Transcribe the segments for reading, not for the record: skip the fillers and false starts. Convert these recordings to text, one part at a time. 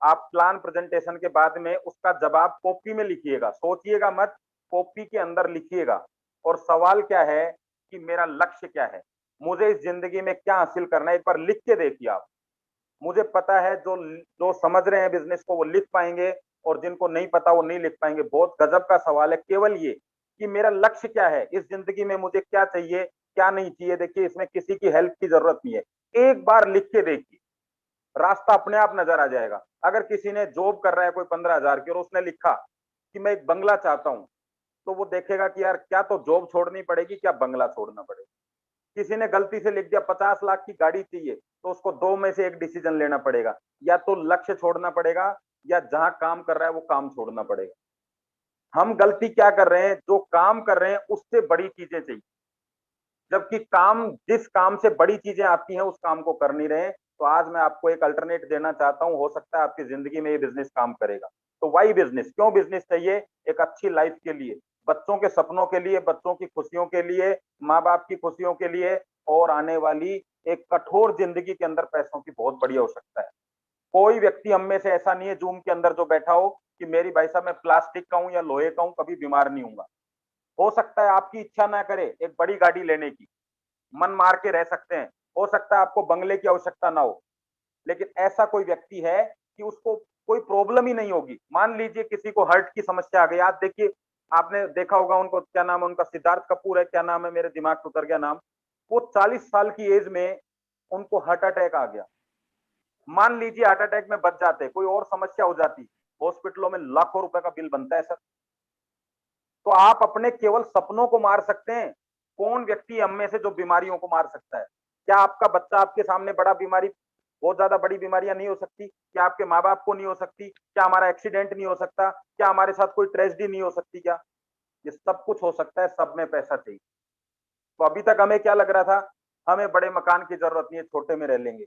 आप plan presentation के बाद में उसका जवाब कॉपी में लिखिएगा, सोचिएगा मत, कॉपी के अंदर लिखिएगा। और सवाल क्या है कि मेरा लक्ष्य क्या है, मुझे इस जिंदगी में क्या हासिल करना है, एक बार लिख के देखिए आप। मुझे पता है जो जो समझ रहे हैं बिजनेस को वो लिख पाएंगे, और जिनको नहीं पता वो नहीं लिख पाएंगे। बहुत गजब का सवाल है, केवल ये कि मेरा लक्ष्य क्या है इस जिंदगी में, मुझे क्या चाहिए क्या नहीं चाहिए। देखिए इसमें किसी की हेल्प की जरूरत नहीं है, एक बार लिख के देखिए, रास्ता अपने आप नजर आ जाएगा। अगर किसी ने जॉब कर रहा है कोई 15,000 की और उसने लिखा कि मैं एक बंगला चाहता हूं, तो वो देखेगा कि यार क्या तो जॉब छोड़नी पड़ेगी, क्या बंगला छोड़ना पड़ेगा। किसी ने गलती से लिख दिया 50 लाख की गाड़ी चाहिए, तो उसको दो में से एक डिसीजन लेना पड़ेगा, या तो लक्ष्य छोड़ना पड़ेगा, या जहां काम कर रहा है वो काम छोड़ना पड़ेगा। हम गलती क्या कर रहे हैं, जो काम कर रहे हैं उससे बड़ी चीजें चाहिए, जबकि काम जिस काम से बड़ी चीजें आती हैं उस काम को कर नहीं रहे हैं। तो आज मैं आपको एक अल्टरनेट देना चाहता हूं, हो सकता है आपकी जिंदगी में ये बिजनेस काम करेगा। तो वाई बिजनेस, क्यों बिजनेस चाहिए? एक अच्छी लाइफ के लिए, बच्चों के सपनों के लिए, बच्चों की खुशियों के लिए, माँ बाप की खुशियों के लिए, और आने वाली एक कठोर जिंदगी के अंदर पैसों की बहुत बड़ी आवश्यकता है। कोई व्यक्ति हम में से ऐसा नहीं है जूम के अंदर जो बैठा हो कि मेरी भाई साहब मैं प्लास्टिक का हूं या लोहे का हूं, कभी बीमार नहीं हूंगा। हो सकता है आपकी इच्छा ना करे एक बड़ी गाड़ी लेने की, मन मार के रह सकते हैं, हो सकता है आपको बंगले की आवश्यकता ना हो, लेकिन ऐसा कोई व्यक्ति है कि उसको कोई प्रॉब्लम ही नहीं होगी। मान लीजिए किसी को हार्ट की समस्या आ गई, आज देखिए आपने देखा होगा उनको, क्या नाम है उनका, सिद्धार्थ कपूर है, क्या नाम है, मेरे दिमाग से उतर गया नाम। वो 40 साल की एज में उनको हार्ट अटैक आ गया। मान लीजिए हार्ट अटैक में बच जाते, कोई और समस्या हो जाती, हॉस्पिटलों में लाखों रुपए का बिल बनता है सर। तो आप अपने केवल सपनों को मार सकते हैं। कौन व्यक्ति हम में से जो बीमारियों को मार सकता है? क्या आपका बच्चा आपके सामने बड़ा बीमारी, बहुत ज्यादा बड़ी बीमारियां नहीं हो सकती? क्या आपके माँ बाप को नहीं हो सकती? क्या हमारा एक्सीडेंट नहीं हो सकता? क्या हमारे साथ कोई ट्रेजेडी नहीं हो सकती? क्या ये सब कुछ हो सकता है, सब में पैसा चाहिए। तो अभी तक हमें क्या लग रहा था, हमें बड़े मकान की जरूरत नहीं है, छोटे में रह लेंगे।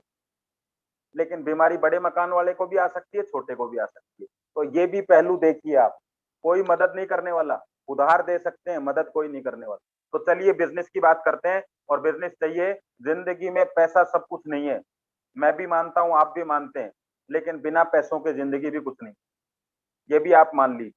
लेकिन बीमारी बड़े मकान वाले को भी आ सकती है, छोटे को भी आ सकती है। तो ये भी पहलू देखिए आप। कोई मदद नहीं करने वाला, उधार दे सकते हैं, मदद कोई नहीं करने वाला। तो चलिए बिजनेस की बात करते हैं। और बिजनेस चाहिए, जिंदगी में पैसा सब कुछ नहीं है, मैं भी मानता हूं, आप भी मानते हैं। लेकिन बिना पैसों के जिंदगी भी कुछ नहीं, ये भी आप मान लीजिए।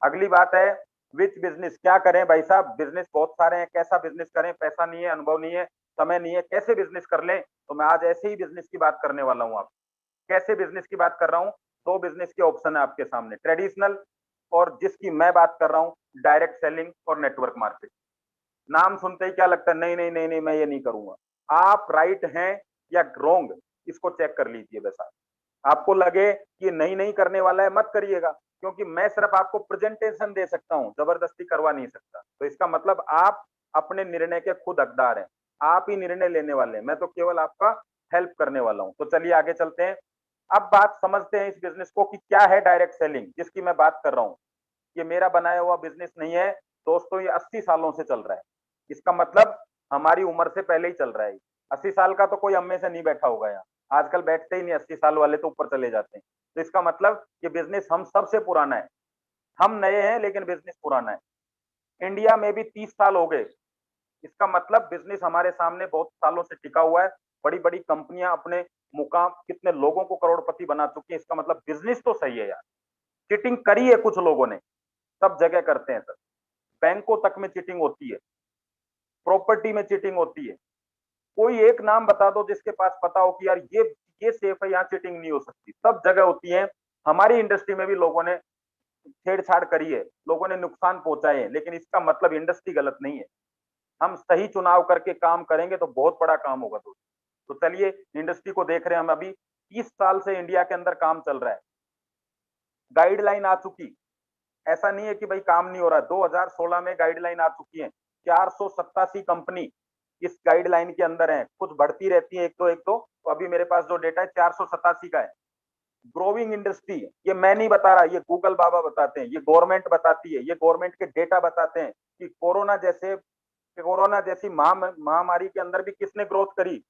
अगली बात है विच बिजनेस, क्या करें भाई साहब, बिजनेस बहुत सारे हैं, कैसा बिजनेस करें? पैसा नहीं है, अनुभव नहीं है, समय नहीं है, कैसे बिजनेस कर लें? तो मैं आज ऐसे ही बिजनेस की बात करने वाला हूं। आप कैसे बिजनेस की बात कर रहा हूं? दो बिजनेस के ऑप्शन है आपके सामने, ट्रेडिशनल, और जिसकी मैं बात कर रहा हूं डायरेक्ट सेलिंग और नेटवर्क मार्केटिंग। नाम सुनते ही क्या लगता है, नहीं नहीं नहीं नहीं मैं ये नहीं करूंगा। आप राइट हैं या रॉन्ग, इसको चेक कर लीजिए। वैसा आपको लगे कि नहीं नहीं करने वाला है, मत करिएगा, क्योंकि मैं सिर्फ आपको प्रेजेंटेशन दे सकता हूं, जबरदस्ती करवा नहीं सकता। तो इसका मतलब आप अपने निर्णय के खुद हकदार हैं, आप ही निर्णय लेने वाले हैं, मैं तो केवल आपका हेल्प करने वाला हूं। तो चलिए आगे चलते हैं। अब बात समझते हैं इस बिजनेस को कि क्या है डायरेक्ट सेलिंग, जिसकी मैं बात कर रहा हूं। ये मेरा बनाया हुआ बिजनेस नहीं है दोस्तों, ये 80 सालों से चल रहा है। इसका मतलब हमारी उम्र से पहले ही चल रहा है। 80 साल का तो कोई हम में से नहीं बैठा होगा यहाँ, आजकल बैठते ही नहीं, 80 साल वाले तो ऊपर चले जाते हैं। तो इसका मतलब ये बिजनेस हम सबसे पुराना है। हम नए हैं लेकिन बिजनेस पुराना है। इंडिया में भी 30 साल हो गए। इसका मतलब बिजनेस हमारे सामने बहुत सालों से टिका हुआ है। बड़ी बड़ी कंपनियां अपने मुकाम, कितने लोगों को करोड़पति बना चुकी है। इसका मतलब बिजनेस तो सही है यार। चिटिंग करी है कुछ लोगों ने, सब जगह करते हैं सर। बैंकों तक में चिटिंग होती है, प्रॉपर्टी में चिटिंग होती है। कोई एक नाम बता दो जिसके पास पता हो कि यार ये सेफ है, यहाँ चिटिंग नहीं हो सकती। सब जगह होती है। हमारी इंडस्ट्री में भी लोगों ने छेड़छाड़ करी है, लोगों ने नुकसान पहुंचाए हैं, लेकिन इसका मतलब इंडस्ट्री गलत नहीं है। हम सही चुनाव करके काम करेंगे तो बहुत बड़ा काम होगा दोस्तों। तो चलिए इंडस्ट्री को देख रहे हैं हम। अभी 30 साल से इंडिया के अंदर काम चल रहा है, गाइडलाइन आ चुकी, ऐसा नहीं है कि भाई काम नहीं हो रहा। 2016 में गाइडलाइन आ चुकी है। 487 कंपनी इस गाइडलाइन के अंदर है, कुछ बढ़ती रहती है एक दो। तो अभी मेरे पास जो डेटा है 487 का है। ग्रोइंग इंडस्ट्री, ये मैं नहीं बता रहा, ये गूगल बाबा बताते हैं, ये गवर्नमेंट बताती है, ये गवर्नमेंट के डेटा बताते हैं कि कोरोना जैसी महामारी के अंदर भी किसने ग्रोथ करी।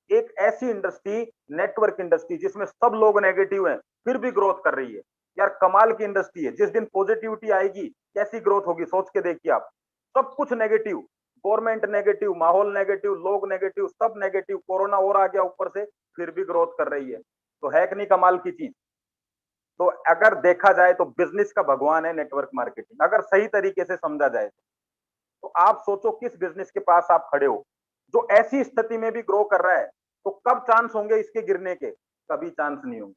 एक ऐसी इंडस्ट्री, नेटवर्क इंडस्ट्री, जिसमें सब लोग नेगेटिव हैं फिर भी ग्रोथ कर रही है। यार कमाल की इंडस्ट्री है। जिस दिन पॉजिटिविटी आएगी कैसी ग्रोथ होगी सोच के देखिए आप। सब कुछ नेगेटिव, गवर्नमेंट नेगेटिव, माहौल नेगेटिव, लोग नेगेटिव, सब नेगेटिव, कोरोना और आ गया ऊपर से, फिर भी ग्रोथ कर रही है। तो है कि नहीं कमाल की चीज? तो अगर देखा जाए तो बिजनेस का भगवान है नेटवर्क मार्केटिंग, अगर सही तरीके से समझा जाए तो आप सोचो किस बिजनेस के पास आप खड़े हो जो ऐसी स्थिति में भी ग्रो कर रहा है, तो कब चांस होंगे इसके गिरने के? कभी चांस नहीं होंगे।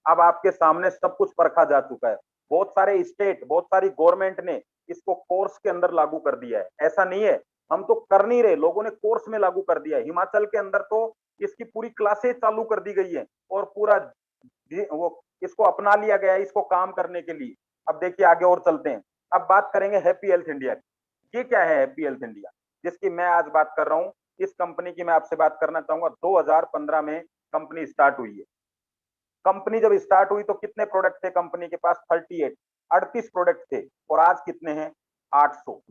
अब आपके सामने सब कुछ परखा जा चुका है। बहुत सारे स्टेट, बहुत सारी गवर्नमेंट ने इसको कोर्स के अंदर लागू कर दिया है। ऐसा नहीं है हम तो कर नहीं रहे, लोगों ने कोर्स में लागू कर दिया है। हिमाचल के अंदर तो इसकी पूरी क्लासेस चालू कर दी गई है और पूरा वो इसको अपना लिया गया है इसको काम करने के लिए। अब देखिए आगे और चलते हैं। अब बात करेंगे हैप्पी हेल्थ इंडिया की। ये क्या है हैप्पी हेल्थ इंडिया जिसकी मैं आज बात कर रहा हूं? इस कंपनी की मैं आपसे बात करना चाहूंगा। 2015 में कंपनी स्टार्ट हुई है। कंपनी जब स्टार्ट हुई तो कितने प्रोडक्ट थे कंपनी के पास? 38 प्रोडक्ट थे। और आज कितने हैं? 800।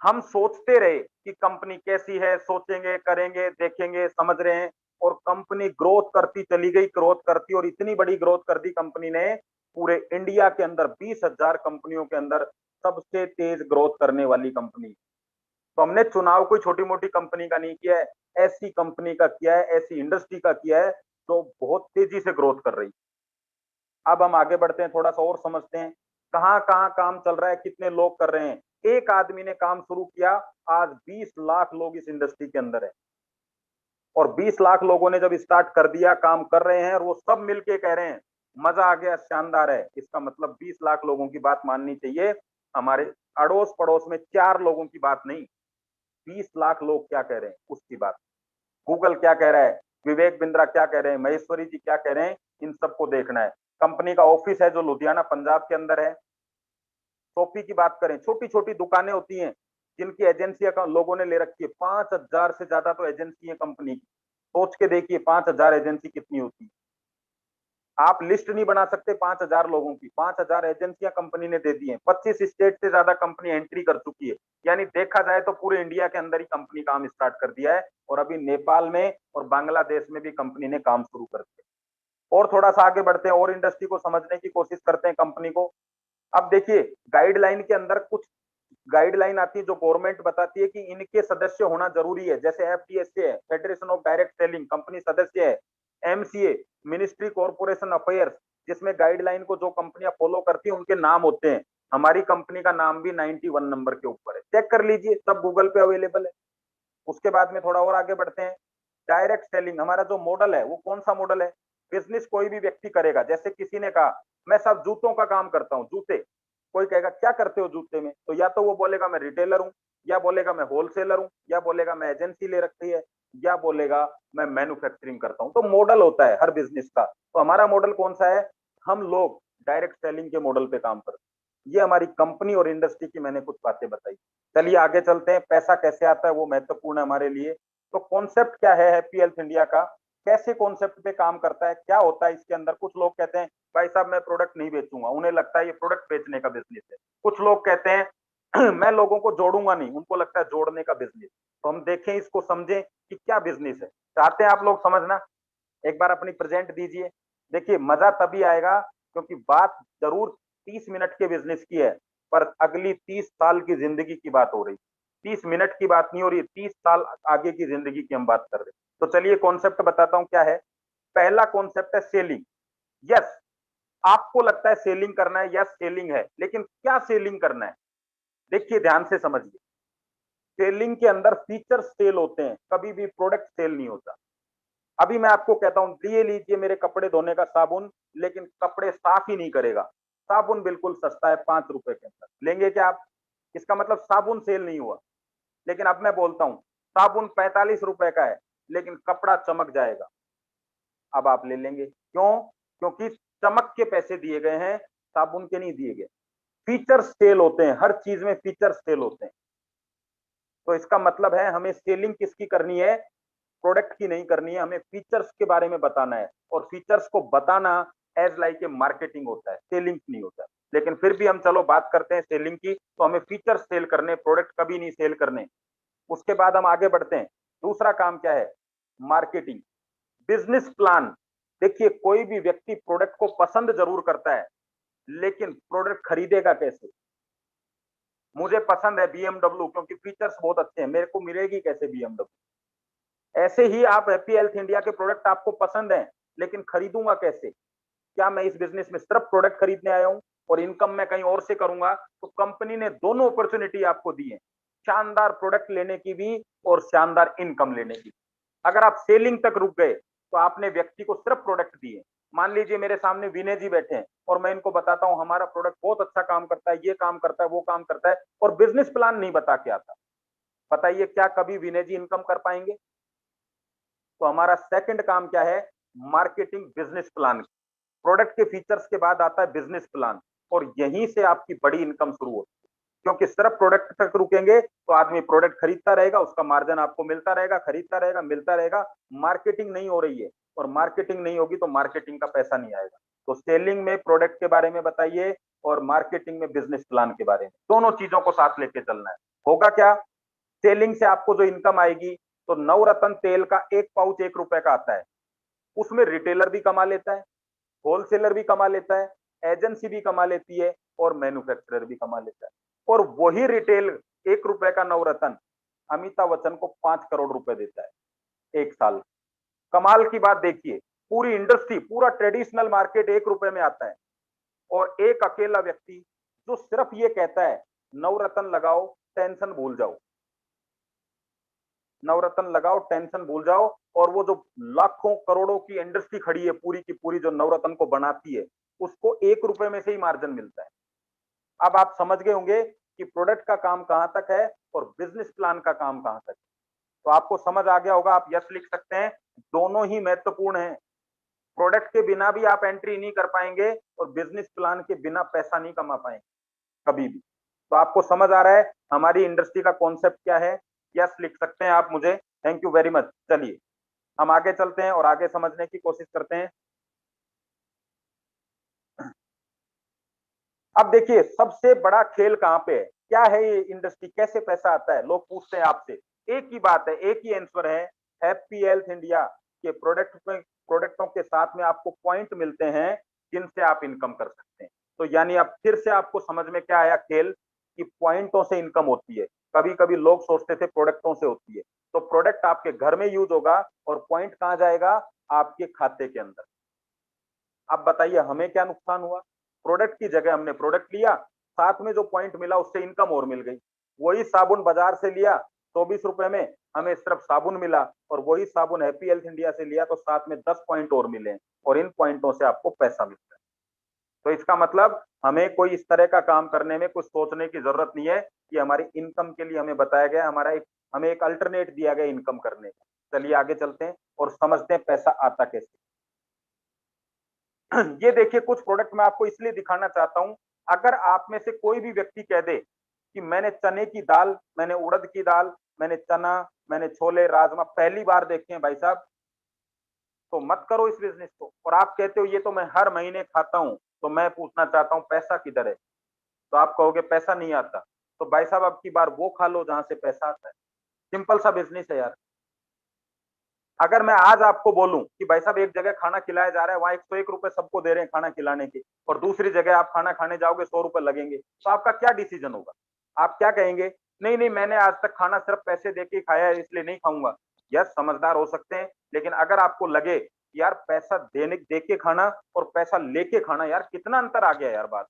हम सोचते रहे कि कंपनी कैसी है, सोचेंगे, करेंगे, देखेंगे, समझ रहे हैं, और कंपनी ग्रोथ करती चली गई, ग्रोथ करती, और इतनी बड़ी ग्रोथ कर दी कंपनी ने पूरे इंडिया के अंदर 20,000 कंपनियों के अंदर सबसे तेज ग्रोथ करने वाली कंपनी। तो हमने चुनाव कोई छोटी मोटी कंपनी का नहीं किया है, ऐसी कंपनी का किया है, ऐसी इंडस्ट्री का किया है जो बहुत तेजी से ग्रोथ कर रही। अब हम आगे बढ़ते हैं, थोड़ा सा और समझते हैं कहां कहां काम चल रहा है, कितने लोग कर रहे हैं। एक आदमी ने काम शुरू किया, आज 20 लाख लोग इस इंडस्ट्री के अंदर है। और 20 लाख लोगों ने जब स्टार्ट कर दिया, काम कर रहे हैं, और वो सब मिलके कह रहे हैं मजा आ गया, शानदार है, इसका मतलब 20 लाख लोगों की बात माननी चाहिए। हमारे अड़ोस पड़ोस में 4 लोगों की बात नहीं, 20 लाख लोग क्या कह रहे हैं उसकी बात। गूगल क्या कह रहा है, विवेक बिंद्रा क्या कह रहे हैं, महेश्वरी जी क्या कह रहे हैं, इन सबको देखना है। कंपनी का ऑफिस है जो लुधियाना पंजाब के अंदर है। शॉपी की बात करें, छोटी छोटी दुकानें होती हैं जिनकी एजेंसियां का लोगों ने ले रखी है। 5,000 से ज्यादा तो एजेंसी है कंपनी की। सोच के देखिए 5,000 एजेंसी कितनी होती है। आप लिस्ट नहीं बना सकते 5,000 लोगों की। 5,000 एजेंसियां कंपनी ने दे दी हैं। 25 स्टेट से ज्यादा कंपनी एंट्री कर चुकी है। यानी देखा जाए तो पूरे इंडिया के अंदर ही कंपनी काम स्टार्ट कर दिया है, और अभी नेपाल में और बांग्लादेश में भी कंपनी ने काम शुरू कर दिया। और थोड़ा सा आगे बढ़ते हैं और इंडस्ट्री को समझने की कोशिश करते हैं, कंपनी को। अब देखिए गाइडलाइन के अंदर कुछ गाइडलाइन आती है जो गवर्नमेंट बताती है कि इनके सदस्य होना जरूरी है। जैसे एफडीएसए है, federation of direct selling, company सदस्य है। एमसीए, मिनिस्ट्री कॉर्पोरेशन अफेयर्स, जिसमें गाइडलाइन को जो कंपनियां फॉलो करती है उनके नाम होते हैं। हमारी कंपनी का नाम भी 91 नंबर के ऊपर है, चेक कर लीजिए, सब गूगल पे अवेलेबल है। उसके बाद में थोड़ा और आगे बढ़ते हैं। डायरेक्ट सेलिंग हमारा जो मॉडल है वो कौन सा मॉडल है? बिजनेस कोई भी व्यक्ति करेगा। जैसे किसी ने कहा मैं सब जूतों का काम करता हूँ, जूते। कोई कहेगा क्या करते हो जूते में, तो या तो वो बोलेगा मैं रिटेलर हूँ, या बोलेगा मैं होलसेलर हूँ, या बोलेगा मैं एजेंसी ले रखी है, या बोलेगा मैं मैन्युफैक्चरिंग करता हूँ। तो मॉडल होता है हर बिजनेस का। तो हमारा मॉडल कौन सा है? हम लोग डायरेक्ट सेलिंग के मॉडल पे काम करते हैं। ये हमारी कंपनी और इंडस्ट्री की मैंने कुछ बातें बताई। चलिए आगे चलते हैं। पैसा कैसे आता है वो महत्वपूर्ण है हमारे लिए। तो कॉन्सेप्ट क्या है हैप्पी हेल्थ इंडिया का, कैसे कॉन्सेप्ट पे काम करता है, क्या होता है इसके अंदर? कुछ लोग कहते हैं भाई साहब मैं प्रोडक्ट नहीं बेचूंगा, उन्हें लगता है ये प्रोडक्ट बेचने का बिजनेस है। कुछ लोग कहते हैं मैं लोगों को जोड़ूंगा नहीं, उनको लगता है जोड़ने का बिजनेस। तो हम देखें, इसको समझें कि क्या बिजनेस है। चाहते हैं आप लोग समझना? एक बार अपनी प्रेजेंट दीजिए। देखिए मजा तभी आएगा क्योंकि बात जरूर 30 मिनट के बिजनेस की है, पर अगली 30 साल की जिंदगी की बात हो रही। 30 मिनट की बात नहीं हो रही, 30 साल आगे की जिंदगी की हम बात कर रहे हैं। तो चलिए कॉन्सेप्ट बताता हूं क्या है। पहला कॉन्सेप्ट है सेलिंग। यस, आपको लगता है सेलिंग करना है, यस सेलिंग है, लेकिन क्या सेलिंग करना है? देखिए ध्यान से समझिए। सेलिंग के अंदर फीचर सेल होते हैं, कभी भी प्रोडक्ट सेल नहीं होता। अभी मैं आपको कहता हूं ये लीजिए मेरे कपड़े धोने का साबुन, लेकिन कपड़े साफ ही नहीं करेगा। साबुन बिल्कुल सस्ता है, 5 रुपए के अंदर, लेंगे क्या आप? इसका मतलब साबुन सेल नहीं हुआ। लेकिन अब मैं बोलता हूं साबुन 45 रुपए का है, लेकिन कपड़ा चमक जाएगा, अब आप ले लेंगे। क्यों? क्योंकि चमक के पैसे दिए गए हैं, साबुन के नहीं दिए गए। फीचर सेल होते हैं, हर चीज में फीचर सेल होते हैं। तो इसका मतलब है हमें सेलिंग किसकी करनी है? प्रोडक्ट की नहीं करनी है, हमें फीचर्स के बारे में बताना है। और फीचर्स को बताना एज लाइक ए मार्केटिंग होता है, सेलिंग नहीं होता है। लेकिन फिर भी हम चलो बात करते हैं सेलिंग की, तो हमें फीचर्स सेल करने, प्रोडक्ट कभी नहीं सेल करने। उसके बाद हम आगे बढ़ते हैं। दूसरा काम क्या है? Marketing, business plan. देखिए कोई भी व्यक्ति प्रोडक्ट को पसंद जरूर करता है, लेकिन प्रोडक्ट खरीदेगा कैसे? मुझे पसंद है बीएमडब्ल्यू क्योंकि फीचर्स बहुत अच्छे हैं, मेरे को मिलेगी कैसे बीएमडब्ल्यू? ऐसे ही आप हैप्पी हेल्थ इंडिया के प्रोडक्ट आपको पसंद है, लेकिन खरीदूंगा कैसे? क्या मैं इस बिजनेस में सिर्फ प्रोडक्ट खरीदने आया हूं और इनकम मैं कहीं और से करूंगा? तो कंपनी ने दोनों अपॉर्चुनिटी आपको दी है, शानदार प्रोडक्ट लेने की भी और शानदार इनकम लेने की। अगर आप सेलिंग तक रुक गए तो आपने व्यक्ति को सिर्फ प्रोडक्ट दिए। मान लीजिए मेरे सामने विनय जी बैठे हैं और मैं इनको बताता हूं हमारा प्रोडक्ट बहुत अच्छा काम करता है, ये काम करता है, वो काम करता है, और बिजनेस प्लान नहीं बता के आता। बताइए क्या कभी विनय जी इनकम कर पाएंगे? तो हमारा सेकंड काम क्या है? Marketing business plan. प्रोडक्ट के फीचर्स के बाद आता है बिजनेस प्लान, और यहीं से आपकी बड़ी इनकम शुरू होती है। क्योंकि सिर्फ प्रोडक्ट तक रुकेंगे तो आदमी प्रोडक्ट खरीदता रहेगा, उसका मार्जिन आपको मिलता रहेगा, खरीदता रहेगा, मिलता रहेगा। मार्केटिंग नहीं हो रही है, और मार्केटिंग नहीं होगी तो मार्केटिंग का पैसा नहीं आएगा। तो सेलिंग में प्रोडक्ट के बारे में बताइए और मार्केटिंग में बिजनेस प्लान के बारे में, दोनों चीजों को साथ लेके चलना है। होगा क्या? सेलिंग से आपको जो इनकम आएगी, तो नवरत्न तेल का एक पाउच 1 रुपए का आता है, उसमें रिटेलर भी कमा लेता है, होलसेलर भी कमा लेता है, एजेंसी भी कमा लेती है, और मैन्युफैक्चरर भी कमा लेता है। और वही रिटेल 1 रुपए का नवरत्न अमिताभ बच्चन को 5 करोड़ रुपए देता है 1 साल। कमाल की बात देखिए, पूरी इंडस्ट्री, पूरा ट्रेडिशनल मार्केट 1 रुपए में आता है, और एक अकेला व्यक्ति जो सिर्फ ये कहता है नवरत्न लगाओ, टेंशन भूल जाओ, नवरत्न लगाओ, टेंशन भूल जाओ। और वो जो लाखों करोड़ों की इंडस्ट्री खड़ी है पूरी की पूरी जो नवरत्न को बनाती है, उसको 1 रुपए में से ही मार्जिन मिलता है। अब आप समझ गए होंगे कि प्रोडक्ट का काम कहां तक है और बिजनेस प्लान का काम कहां तक है। तो आपको समझ आ गया होगा, आप यस लिख सकते हैं। दोनों ही महत्वपूर्ण हैं। प्रोडक्ट के बिना भी आप एंट्री नहीं कर पाएंगे, और बिजनेस प्लान के बिना पैसा नहीं कमा पाएंगे कभी भी। तो आपको समझ आ रहा है हमारी इंडस्ट्री का कॉन्सेप्ट क्या है? यस लिख सकते हैं आप मुझे। Thank you very much. चलिए हम आगे चलते हैं और आगे समझने की कोशिश करते हैं। अब देखिए सबसे बड़ा खेल कहां पे है, क्या है ये इंडस्ट्री, कैसे पैसा आता है, लोग पूछते हैं आपसे। एक ही बात है, एक ही आंसर है, हैप्पी हेल्थ इंडिया के प्रोडक्टों के साथ में आपको पॉइंट मिलते हैं जिनसे आप इनकम कर सकते हैं। तो यानी अब फिर से आपको समझ में क्या आया खेल, कि पॉइंटों से इनकम होती है। कभी कभी लोग सोचते थे प्रोडक्टों से होती है। तो प्रोडक्ट आपके घर में यूज होगा और पॉइंट कहां जाएगा? आपके खाते के अंदर। अब बताइए हमें क्या नुकसान हुआ? प्रोडक्ट की जगह हमने प्रोडक्ट लिया, साथ में जो पॉइंट मिला उससे इनकम और मिल गई। वही साबुन बाजार से लिया 24 रुपए में, हमें सिर्फ साबुन मिला, और वही साबुन हैप्पी हेल्थ इंडिया से लिया तो साथ में 10 पॉइंट और मिले, और इन पॉइंटों से आपको पैसा मिलता है। तो इसका मतलब हमें कोई इस तरह का काम करने में कुछ सोचने की जरूरत नहीं है, कि हमारी इनकम के लिए हमें बताया गया, हमें एक अल्टरनेट दिया गया इनकम करने का। चलिए आगे चलते हैं और समझते हैं पैसा आता कैसे। ये देखिए कुछ प्रोडक्ट मैं आपको इसलिए दिखाना चाहता हूं, अगर आप में से कोई भी व्यक्ति कह दे कि मैंने चने की दाल, मैंने उड़द की दाल, मैंने चना, मैंने छोले राजमा पहली बार देखे हैं भाई साहब, तो मत करो इस बिजनेस को। और आप कहते हो ये तो मैं हर महीने खाता हूं, तो मैं पूछना चाहता हूं पैसा किधर है? तो आप कहोगे पैसा नहीं आता। तो भाई साहब अब की बार वो खा लो जहां से पैसा आता है। सिंपल सा बिजनेस है यार। अगर मैं आज आपको बोलूं कि भाई साहब एक जगह खाना खिलाया जा रहा है, वहां 101 रुपए सबको दे रहे हैं खाना खिलाने के, और दूसरी जगह आप खाना खाने जाओगे 100 रुपए लगेंगे, तो आपका क्या डिसीजन होगा? आप क्या कहेंगे? नहीं नहीं, मैंने आज तक खाना सिर्फ पैसे दे के खाया है इसलिए नहीं खाऊंगा। यस, समझदार हो सकते हैं, लेकिन अगर आपको लगे कि यार पैसा देने दे के खाना और पैसा लेके खाना, यार कितना अंतर आ गया यार बात।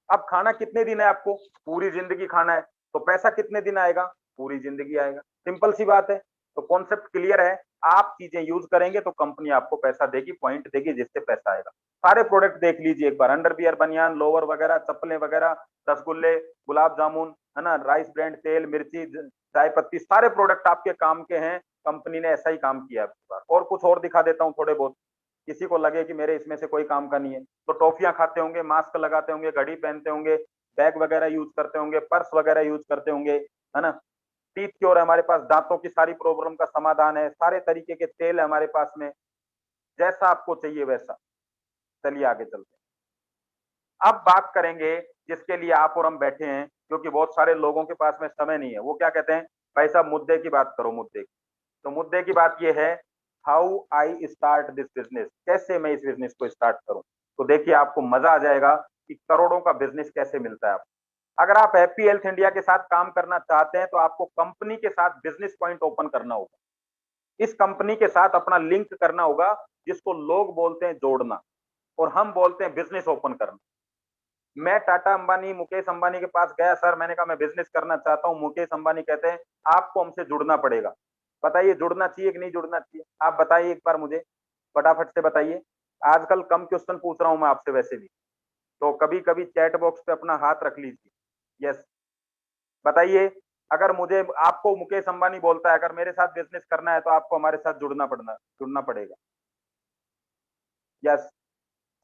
अब खाना कितने दिन है आपको? पूरी जिंदगी खाना है। तो पैसा कितने दिन आएगा? पूरी जिंदगी आएगा। सिंपल सी बात है। तो कॉन्सेप्ट क्लियर है। आप चीजें यूज करेंगे तो कंपनी आपको पैसा देगी, पॉइंट देगी, जिससे पैसा आएगा। सारे प्रोडक्ट देख लीजिए एक बार, अंडरवियर, बनियान, लोवर वगैरह, चप्पलें वगैरह, रसगुल्ले, गुलाब जामुन, है ना, राइस ब्रांड, तेल, मिर्ची, चाय पत्ती, सारे प्रोडक्ट आपके काम के हैं। कंपनी ने ऐसा ही काम किया है। और कुछ और दिखा देता हूँ थोड़े बहुत, किसी को लगे कि मेरे इसमें से कोई काम का नहीं है। तो टॉफियां खाते होंगे, मास्क लगाते होंगे, घड़ी पहनते होंगे, बैग वगैरह यूज करते होंगे, पर्स वगैरह यूज करते होंगे, है ना। टीथ क्योर हमारे पास, दांतों की सारी प्रॉब्लम का समाधान है, सारे तरीके के तेल है हमारे पास में, जैसा आपको चाहिए वैसा। चलिए आगे चलते हैं। अब बात करेंगे जिसके लिए आप और हम बैठे हैं, क्योंकि बहुत सारे लोगों के पास में समय नहीं है। वो क्या कहते हैं? भाई साहब मुद्दे की बात करो, मुद्दे की। तो मुद्दे की बात यह है, how I start this business, कैसे मैं इस बिजनेस को स्टार्ट करूं। तो देखिए आपको मजा आ जाएगा कि करोड़ों का बिजनेस कैसे मिलता है आपको। अगर आप हैप्पी हेल्थ इंडिया के साथ काम करना चाहते हैं तो आपको कंपनी के साथ बिजनेस पॉइंट ओपन करना होगा। इस कंपनी के साथ अपना लिंक करना होगा, जिसको लोग बोलते हैं जोड़ना। और हम बोलते हैं बिजनेस ओपन करना। मैं टाटा अंबानी, मुकेश अंबानी के पास गया, सर मैंने कहा मैं बिजनेस करना चाहता हूँ। मुकेश अंबानी कहते हैं आपको हमसे जुड़ना पड़ेगा। बताइए जुड़ना चाहिए कि नहीं जुड़ना चाहिए? आप बताइए एक बार मुझे, फटाफट से बताइए। आजकल कम क्वेश्चन पूछ रहा हूं मैं आपसे वैसे भी, तो कभी कभी चैट बॉक्स पे अपना हाथ रख लीजिए। यस, बताइए। अगर मुझे, आपको मुकेश अंबानी बोलता है अगर मेरे साथ बिजनेस करना है तो आपको हमारे साथ जुड़ना पड़ेगा। यस,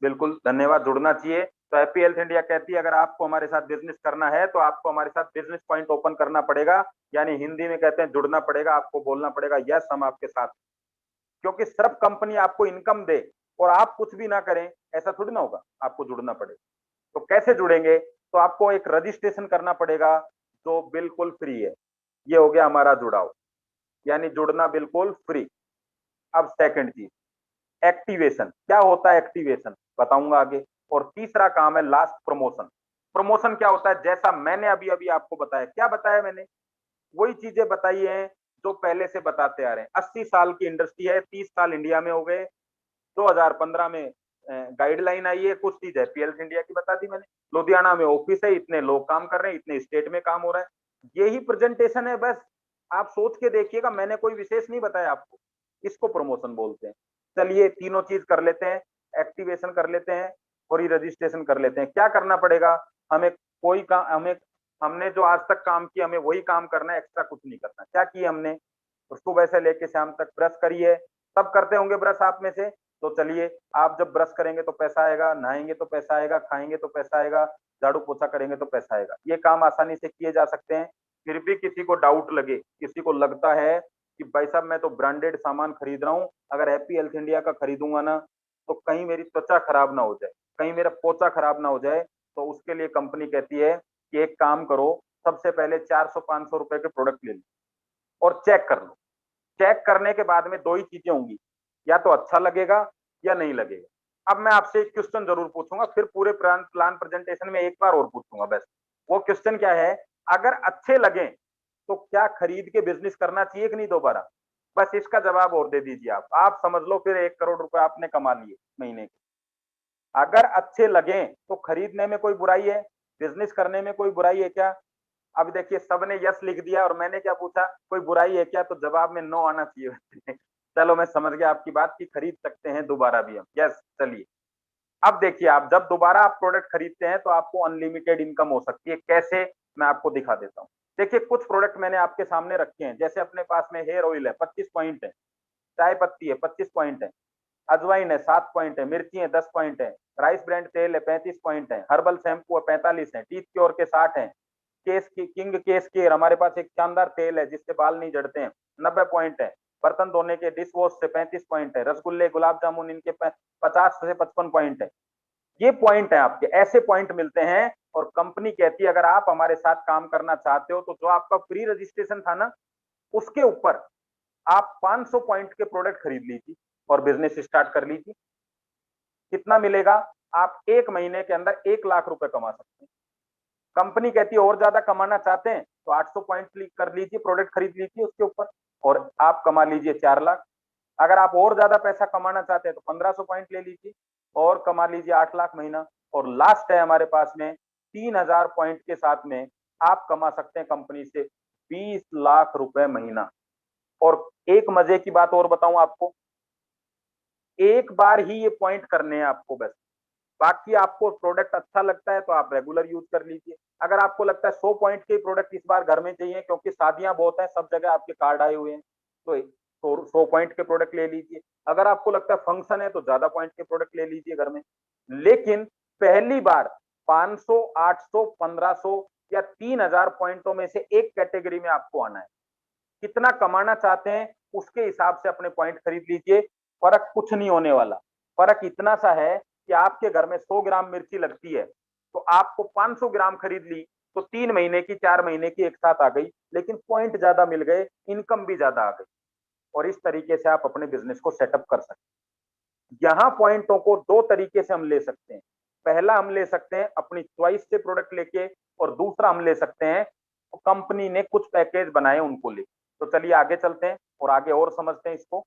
बिल्कुल, धन्यवाद, जुड़ना चाहिए। तो हैप्पी हेल्थ इंडिया कहती है अगर आपको हमारे साथ बिजनेस करना है तो आपको हमारे साथ बिजनेस पॉइंट ओपन करना पड़ेगा, यानी हिंदी में कहते हैं जुड़ना पड़ेगा। आपको बोलना पड़ेगा यस हम आपके साथ। क्योंकि सिर्फ कंपनी आपको इनकम दे और आप कुछ भी ना करें, ऐसा थोड़ी ना होगा, आपको जुड़ना पड़ेगा। तो कैसे जुड़ेंगे? तो आपको एक रजिस्ट्रेशन करना पड़ेगा जो बिल्कुल फ्री है। ये हो गया हमारा जुड़ाव, यानी जुड़ना बिल्कुल फ्री। अब सेकंड चीज, एक्टिवेशन। क्या होता है एक्टिवेशन, बताऊंगा आगे। और तीसरा काम है लास्ट, प्रमोशन। प्रमोशन क्या होता है? जैसा मैंने अभी अभी आपको बताया, क्या बताया मैंने, वही चीजें बताई हैं जो पहले से बताते आ रहे हैं। 80 साल की इंडस्ट्री है, 30 साल इंडिया में हो गए। 2015 में गाइडलाइन आई है, कुछ चीज है पीएल इंडिया की बता दी मैंने। लुधियाना में ऑफिस है, इतने लोग काम कर रहे हैं, इतने स्टेट में काम हो रहा है। यही प्रेजेंटेशन है बस। आप सोच के देखिएगा, मैंने कोई विशेष नहीं बताया आपको। इसको प्रमोशन बोलते हैं। चलिए तीनों चीज कर लेते हैं, एक्टिवेशन कर लेते हैं और रजिस्ट्रेशन कर लेते हैं। क्या करना पड़ेगा? हमें कोई काम, हमने जो आज तक काम किया हमें वही काम करना है, एक्स्ट्रा कुछ नहीं करना। क्या किया हमने? सुबह से लेके शाम तक ब्रश करिए। सब करते होंगे ब्रश आप में से। तो चलिए, आप जब ब्रश करेंगे तो पैसा आएगा, नहाएंगे तो पैसा आएगा, खाएंगे तो पैसा आएगा, झाड़ू पोछा करेंगे तो पैसा आएगा। ये काम आसानी से किए जा सकते हैं। फिर भी किसी को डाउट लगे, किसी को लगता है कि भाई साहब मैं तो ब्रांडेड सामान खरीद रहा हूँ, अगर हैप्पी हेल्थ इंडिया का खरीदूंगा ना तो कहीं मेरी त्वचा खराब ना हो जाए, कहीं मेरा पोचा खराब ना हो जाए, तो उसके लिए कंपनी कहती है कि एक काम करो, सबसे पहले 400-500 रुपए के प्रोडक्ट ले लो और चेक कर लो। चेक करने के बाद में दो ही चीजें होंगी, या तो अच्छा लगेगा या नहीं लगेगा। अब मैं आपसे एक क्वेश्चन जरूर पूछूंगा, फिर पूरे प्लान प्रेजेंटेशन में एक बार और पूछूंगा बस। वो क्वेश्चन क्या है? अगर अच्छे लगे तो क्या खरीद के बिजनेस करना चाहिए कि नहीं दोबारा? बस इसका जवाब और दे दीजिए। आप समझ लो फिर 1 करोड़ रुपए आपने कमा लिए महीने के। अगर अच्छे लगे तो खरीदने में कोई बुराई है? बिजनेस करने में कोई बुराई है क्या? अब देखिए सबने यस लिख दिया और मैंने क्या पूछा, कोई बुराई है क्या? तो जवाब में नो आना चाहिए। चलो मैं समझ गया आपकी बात की, खरीद सकते हैं दोबारा भी हम। यस, चलिए। अब देखिए, आप जब दोबारा आप प्रोडक्ट खरीदते हैं तो आपको अनलिमिटेड इनकम हो सकती है। कैसे? मैं आपको दिखा देता हूँ। देखिए कुछ प्रोडक्ट मैंने आपके सामने रखे हैं। जैसे अपने पास में हेयर ऑयल है, 25 पॉइंट है। चाय पत्ती है, 25 पॉइंट है। अजवाइन है, 7 पॉइंट है। मिर्ची है, 10 पॉइंट है। राइस ब्रांड तेल है, 35 पॉइंट है। हर्बल शैम्पू है, 45 है। टीथ क्योर के 60 है। केस की किंग केस केयर, हमारे पास एक शानदार तेल है जिससे बाल नहीं झड़ते हैं, 90 पॉइंट है। बर्तन धोने के डिश वॉश से 35 पॉइंट है। रसगुल्ले, गुलाब जामुन, इनके 50 से 55 पॉइंट है। ये पॉइंट है आपके, ऐसे पॉइंट मिलते हैं। और कंपनी कहती है अगर आप हमारे साथ काम करना चाहते हो तो जो आपका फ्री रजिस्ट्रेशन था ना, उसके ऊपर आप 500 पॉइंट के प्रोडक्ट खरीद लीजिए और बिजनेस स्टार्ट कर लीजिए। कितना मिलेगा? आप एक महीने के अंदर 1 लाख रुपए कमा सकते हैं। कंपनी कहती है और ज्यादा कमाना चाहते हैं तो 800 पॉइंट कर लीजिए, प्रोडक्ट खरीद लीजिए उसके ऊपर और आप कमा लीजिए 4 लाख। अगर आप और ज्यादा पैसा कमाना चाहते हैं तो 1500 पॉइंट ले लीजिए और कमा लीजिए 8 लाख महीना। और लास्ट है हमारे पास में 3000 पॉइंट के साथ में आप कमा सकते हैं कंपनी से 20 लाख रुपए महीना। और एक मजे की बात और बताऊं आपको, एक बार ही ये पॉइंट करने हैं आपको बस। बाकी आपको प्रोडक्ट अच्छा लगता है तो आप रेगुलर यूज कर लीजिए। अगर आपको लगता है 100 पॉइंट के प्रोडक्ट इस बार घर में चाहिए क्योंकि शादियां बहुत हैं, सब जगह आपके कार्ड आए हुए हैं, तो 100 पॉइंट के प्रोडक्ट ले लीजिए। अगर आपको लगता है फंक्शन है तो ज्यादा पॉइंट के प्रोडक्ट ले लीजिए घर में। लेकिन पहली बार 500, 800, 1500 या 3000 पॉइंटों में से एक कैटेगरी में आपको आना है। कितना कमाना चाहते हैं उसके हिसाब से अपने पॉइंट खरीद लीजिए। फर्क कुछ नहीं होने वाला। फर्क इतना सा है कि आपके घर में 100 ग्राम मिर्ची लगती है तो आपको 500 ग्राम खरीद ली तो 3 महीने की, 4 महीने की एक साथ आ गई, लेकिन पॉइंट ज्यादा मिल गए, इनकम भी ज्यादा आ गई। और इस तरीके से आप अपने बिजनेस को सेटअप कर सकते हैं। यहाँ पॉइंटों को दो तरीके से हम ले सकते हैं। पहला हम ले सकते हैं अपनी चॉइस से प्रोडक्ट लेके, और दूसरा हम ले सकते हैं तो कंपनी ने कुछ पैकेज बनाए उनको ले। तो चलिए आगे चलते हैं और आगे और समझते हैं इसको।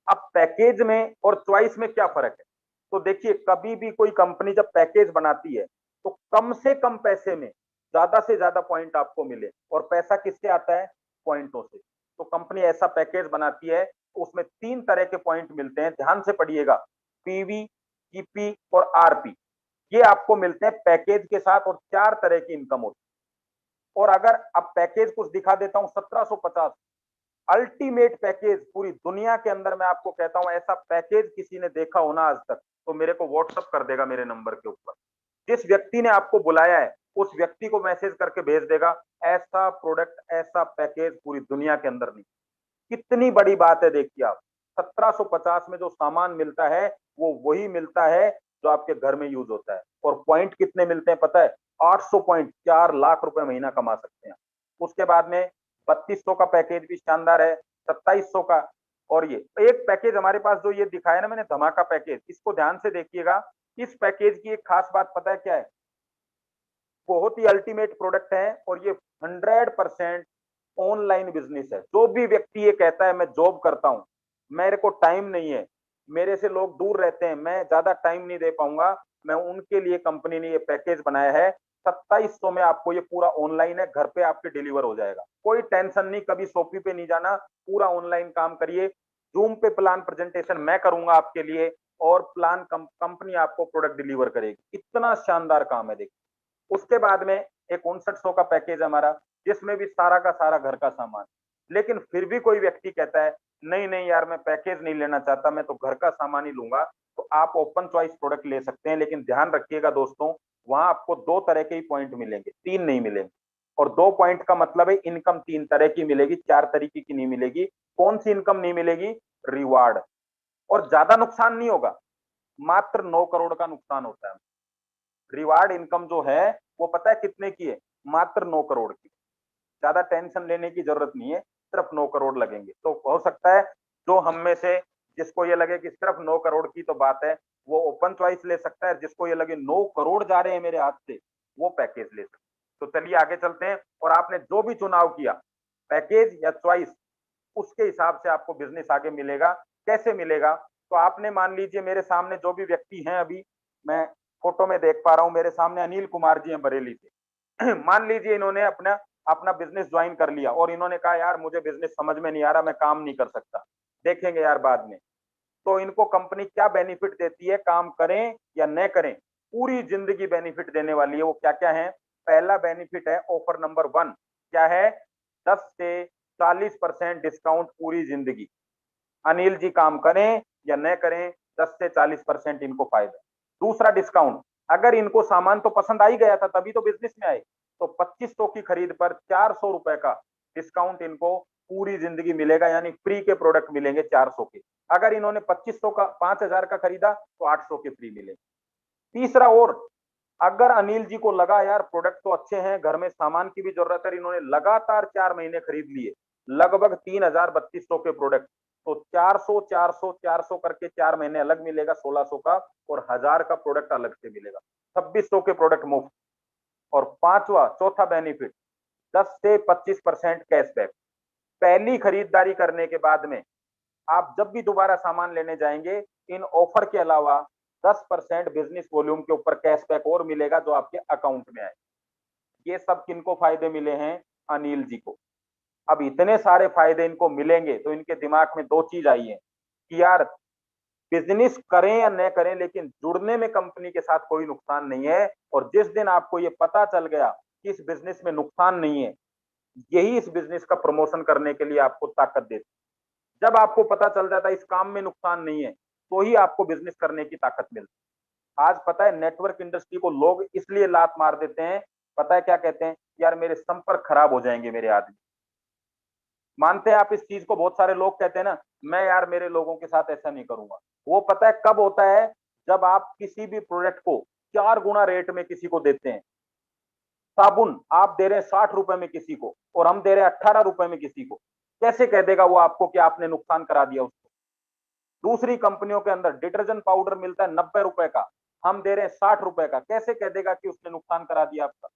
अब पैकेज में और चॉइस में क्या फर्क है? तो देखिए कभी भी कोई कंपनी जब पैकेज बनाती है तो कम से कम पैसे में ज्यादा से ज्यादा पॉइंट आपको मिले, और पैसा किससे आता है? पॉइंटों से। तो कंपनी ऐसा पैकेज बनाती है तो उसमें 3 तरह के पॉइंट मिलते हैं, ध्यान से पढ़िएगा। पीवी, ईपी और आरपी, ये आपको मिलते हैं पैकेज के साथ, और 4 तरह की इनकम होती है। और अगर अब पैकेज कुछ दिखा देता हूं, 1750 अल्टीमेट पैकेज पूरी दुनिया के अंदर, मैं आपको कहता हूं ऐसा पैकेज किसी ने देखा हो ना आज तक, तो मेरे को व्हाट्सअप कर देगा मेरे नंबर के ऊपर। जिस व्यक्ति ने आपको बुलाया है उस व्यक्ति को मैसेज करके भेज देगा, ऐसा प्रोडक्ट, ऐसा पैकेज पूरी दुनिया के अंदर नहीं। कितनी बड़ी बात है देखिए आप, 1750 में जो सामान मिलता है वो वही मिलता है जो आपके घर में यूज होता है। और पॉइंट कितने मिलते हैं पता है? 800 पॉइंट, 4 लाख रुपए महीना कमा सकते हैं। उसके बाद में 3200 का पैकेज भी शानदार है, 2700 का। और ये एक पैकेज हमारे पास जो ये दिखाया ना मैंने, धमाका पैकेज, इसको ध्यान से देखिएगा। इस पैकेज की एक खास बात पता है क्या है? बहुत ही अल्टीमेट प्रोडक्ट है, और ये 100% ऑनलाइन बिजनेस है। जो भी व्यक्ति ये कहता है मैं जॉब करता हूं, मेरे को टाइम नहीं है, मेरे से लोग दूर रहते हैं, मैं ज्यादा टाइम नहीं दे पाऊंगा, मैं उनके लिए कंपनी ने ये पैकेज बनाया है। 2700 में आपको ये पूरा ऑनलाइन है, घर पे आपके डिलीवर हो जाएगा, कोई टेंशन नहीं, कभी शॉपी पे नहीं जाना, पूरा ऑनलाइन काम करिए। जूम पे प्लान प्रेजेंटेशन मैं करूंगा आपके लिए, और प्लान कंपनी आपको प्रोडक्ट डिलीवर करेगी। इतना शानदार काम है देखिए। उसके बाद में एक 5900 का पैकेज हमारा, जिसमें भी सारा का सारा घर का सामान। लेकिन फिर भी कोई व्यक्ति कहता है नहीं नहीं यार, मैं पैकेज नहीं लेना चाहता, मैं तो घर का सामान ही लूंगा, तो आप ओपन चॉइस प्रोडक्ट ले सकते हैं। लेकिन ध्यान रखिएगा दोस्तों, वहां आपको 2 तरह के ही पॉइंट मिलेंगे, 3 नहीं मिलेंगे। और 2 पॉइंट का मतलब है इनकम 3 तरह की मिलेगी, 4 तरीके की नहीं मिलेगी। कौन सी इनकम नहीं मिलेगी? रिवार्ड। और ज्यादा नुकसान नहीं होगा, मात्र 9 करोड़ का नुकसान होता है। रिवार्ड इनकम जो है वो पता है कितने की है? मात्र 9 करोड़ की। ज्यादा टेंशन लेने की जरूरत नहीं है, सिर्फ 9 करोड़ लगेंगे। तो हो सकता है जो हम में से जिसको ये लगे कि सिर्फ 9 करोड़ की तो बात है, वो ओपन चॉइस ले सकता है। जिसको ये लगे 9 करोड़ जा रहे हैं मेरे हाथ से, वो पैकेज ले सकता है। तो चलिए आगे चलते हैं। और आपने जो भी चुनाव किया, पैकेज या चॉइस, उसके हिसाब से आपको बिजनेस आगे मिलेगा। कैसे मिलेगा? तो आपने मान लीजिए मेरे सामने जो भी व्यक्ति हैं, अभी मैं फोटो में देख पा रहा हूं मेरे सामने अनिल कुमार जी हैं बरेली से। मान लीजिए इन्होंने अपना अपना बिजनेस ज्वाइन कर लिया, और इन्होंने कहा यार मुझे बिजनेस समझ में नहीं आ रहा, मैं काम नहीं कर सकता, देखेंगे यार बाद में। तो इनको कंपनी क्या बेनिफिट देती है, काम करें या न करें, पूरी जिंदगी बेनिफिट देने वाली है। वो क्या क्या है? पहला बेनिफिट है, ऑफर नंबर 1 क्या है? 10 से 40% डिस्काउंट पूरी जिंदगी। अनिल जी काम करें या न करें, 10 से 40% इनको फायदा। दूसरा डिस्काउंट, अगर इनको सामान तो पसंद आ ही गया था तभी तो बिजनेस में आए, तो 2500 की खरीद पर 400 रुपए का डिस्काउंट इनको पूरी जिंदगी मिलेगा, यानी फ्री के प्रोडक्ट मिलेंगे 400 के। अगर इन्होंने 2500 का 5000 का खरीदा तो 800 के फ्री मिलेंगे। तीसरा, और अगर अनिल जी को लगा यार प्रोडक्ट तो अच्छे हैं, घर में सामान की भी जरूरत है, इन्होंने लगातार 4 महीने खरीद लिए लगभग 3000 3200 के प्रोडक्ट, तो 400 400 400 करके 4 महीने अलग मिलेगा 1600 का, और 1000 का प्रोडक्ट अलग से मिलेगा, 2600 के प्रोडक्ट मुफ्त। और पांचवा चौथा बेनिफिट, 10 से 25% कैशबैक। पहली खरीदारी करने के बाद में आप जब भी दोबारा सामान लेने जाएंगे, इन ऑफर के अलावा 10% बिजनेस वॉल्यूम के ऊपर कैशबैक और मिलेगा जो आपके अकाउंट में आए। ये सब किनको फायदे मिले हैं? अनिल जी को। अब इतने सारे फायदे इनको मिलेंगे तो इनके दिमाग में 2 चीज आई है कि यार बिजनेस करें या न करें, लेकिन जुड़ने में कंपनी के साथ कोई नुकसान नहीं है। और जिस दिन आपको ये पता चल गया कि इस बिजनेस में नुकसान नहीं है, यही इस बिजनेस का प्रमोशन करने के लिए आपको ताकत देती है। जब आपको पता चल जाता है इस काम में नुकसान नहीं है, तो ही आपको बिजनेस करने की ताकत मिलती है। आज पता है नेटवर्क इंडस्ट्री को लोग इसलिए लात मार देते हैं, पता है क्या कहते हैं? यार मेरे संपर्क खराब हो जाएंगे मेरे आदमी। मानते हैं आप इस चीज को? बहुत सारे लोग कहते हैं ना, मैं यार मेरे लोगों के साथ ऐसा नहीं करूंगा। वो पता है कब होता है? जब आप किसी भी प्रोडक्ट को 4 गुना रेट में किसी को देते हैं। साबुन आप दे रहे हैं 60 रुपए में किसी को, और हम दे रहे हैं 18 रुपए में किसी को, कैसे कह देगा वो आपको कि आपने नुकसान करा दिया उसको? दूसरी कंपनियों के अंदर डिटर्जेंट पाउडर मिलता है 90 रुपए का, हम दे रहे हैं 60 रुपए का, कैसे कह देगा कि उसने नुकसान करा दिया आपका?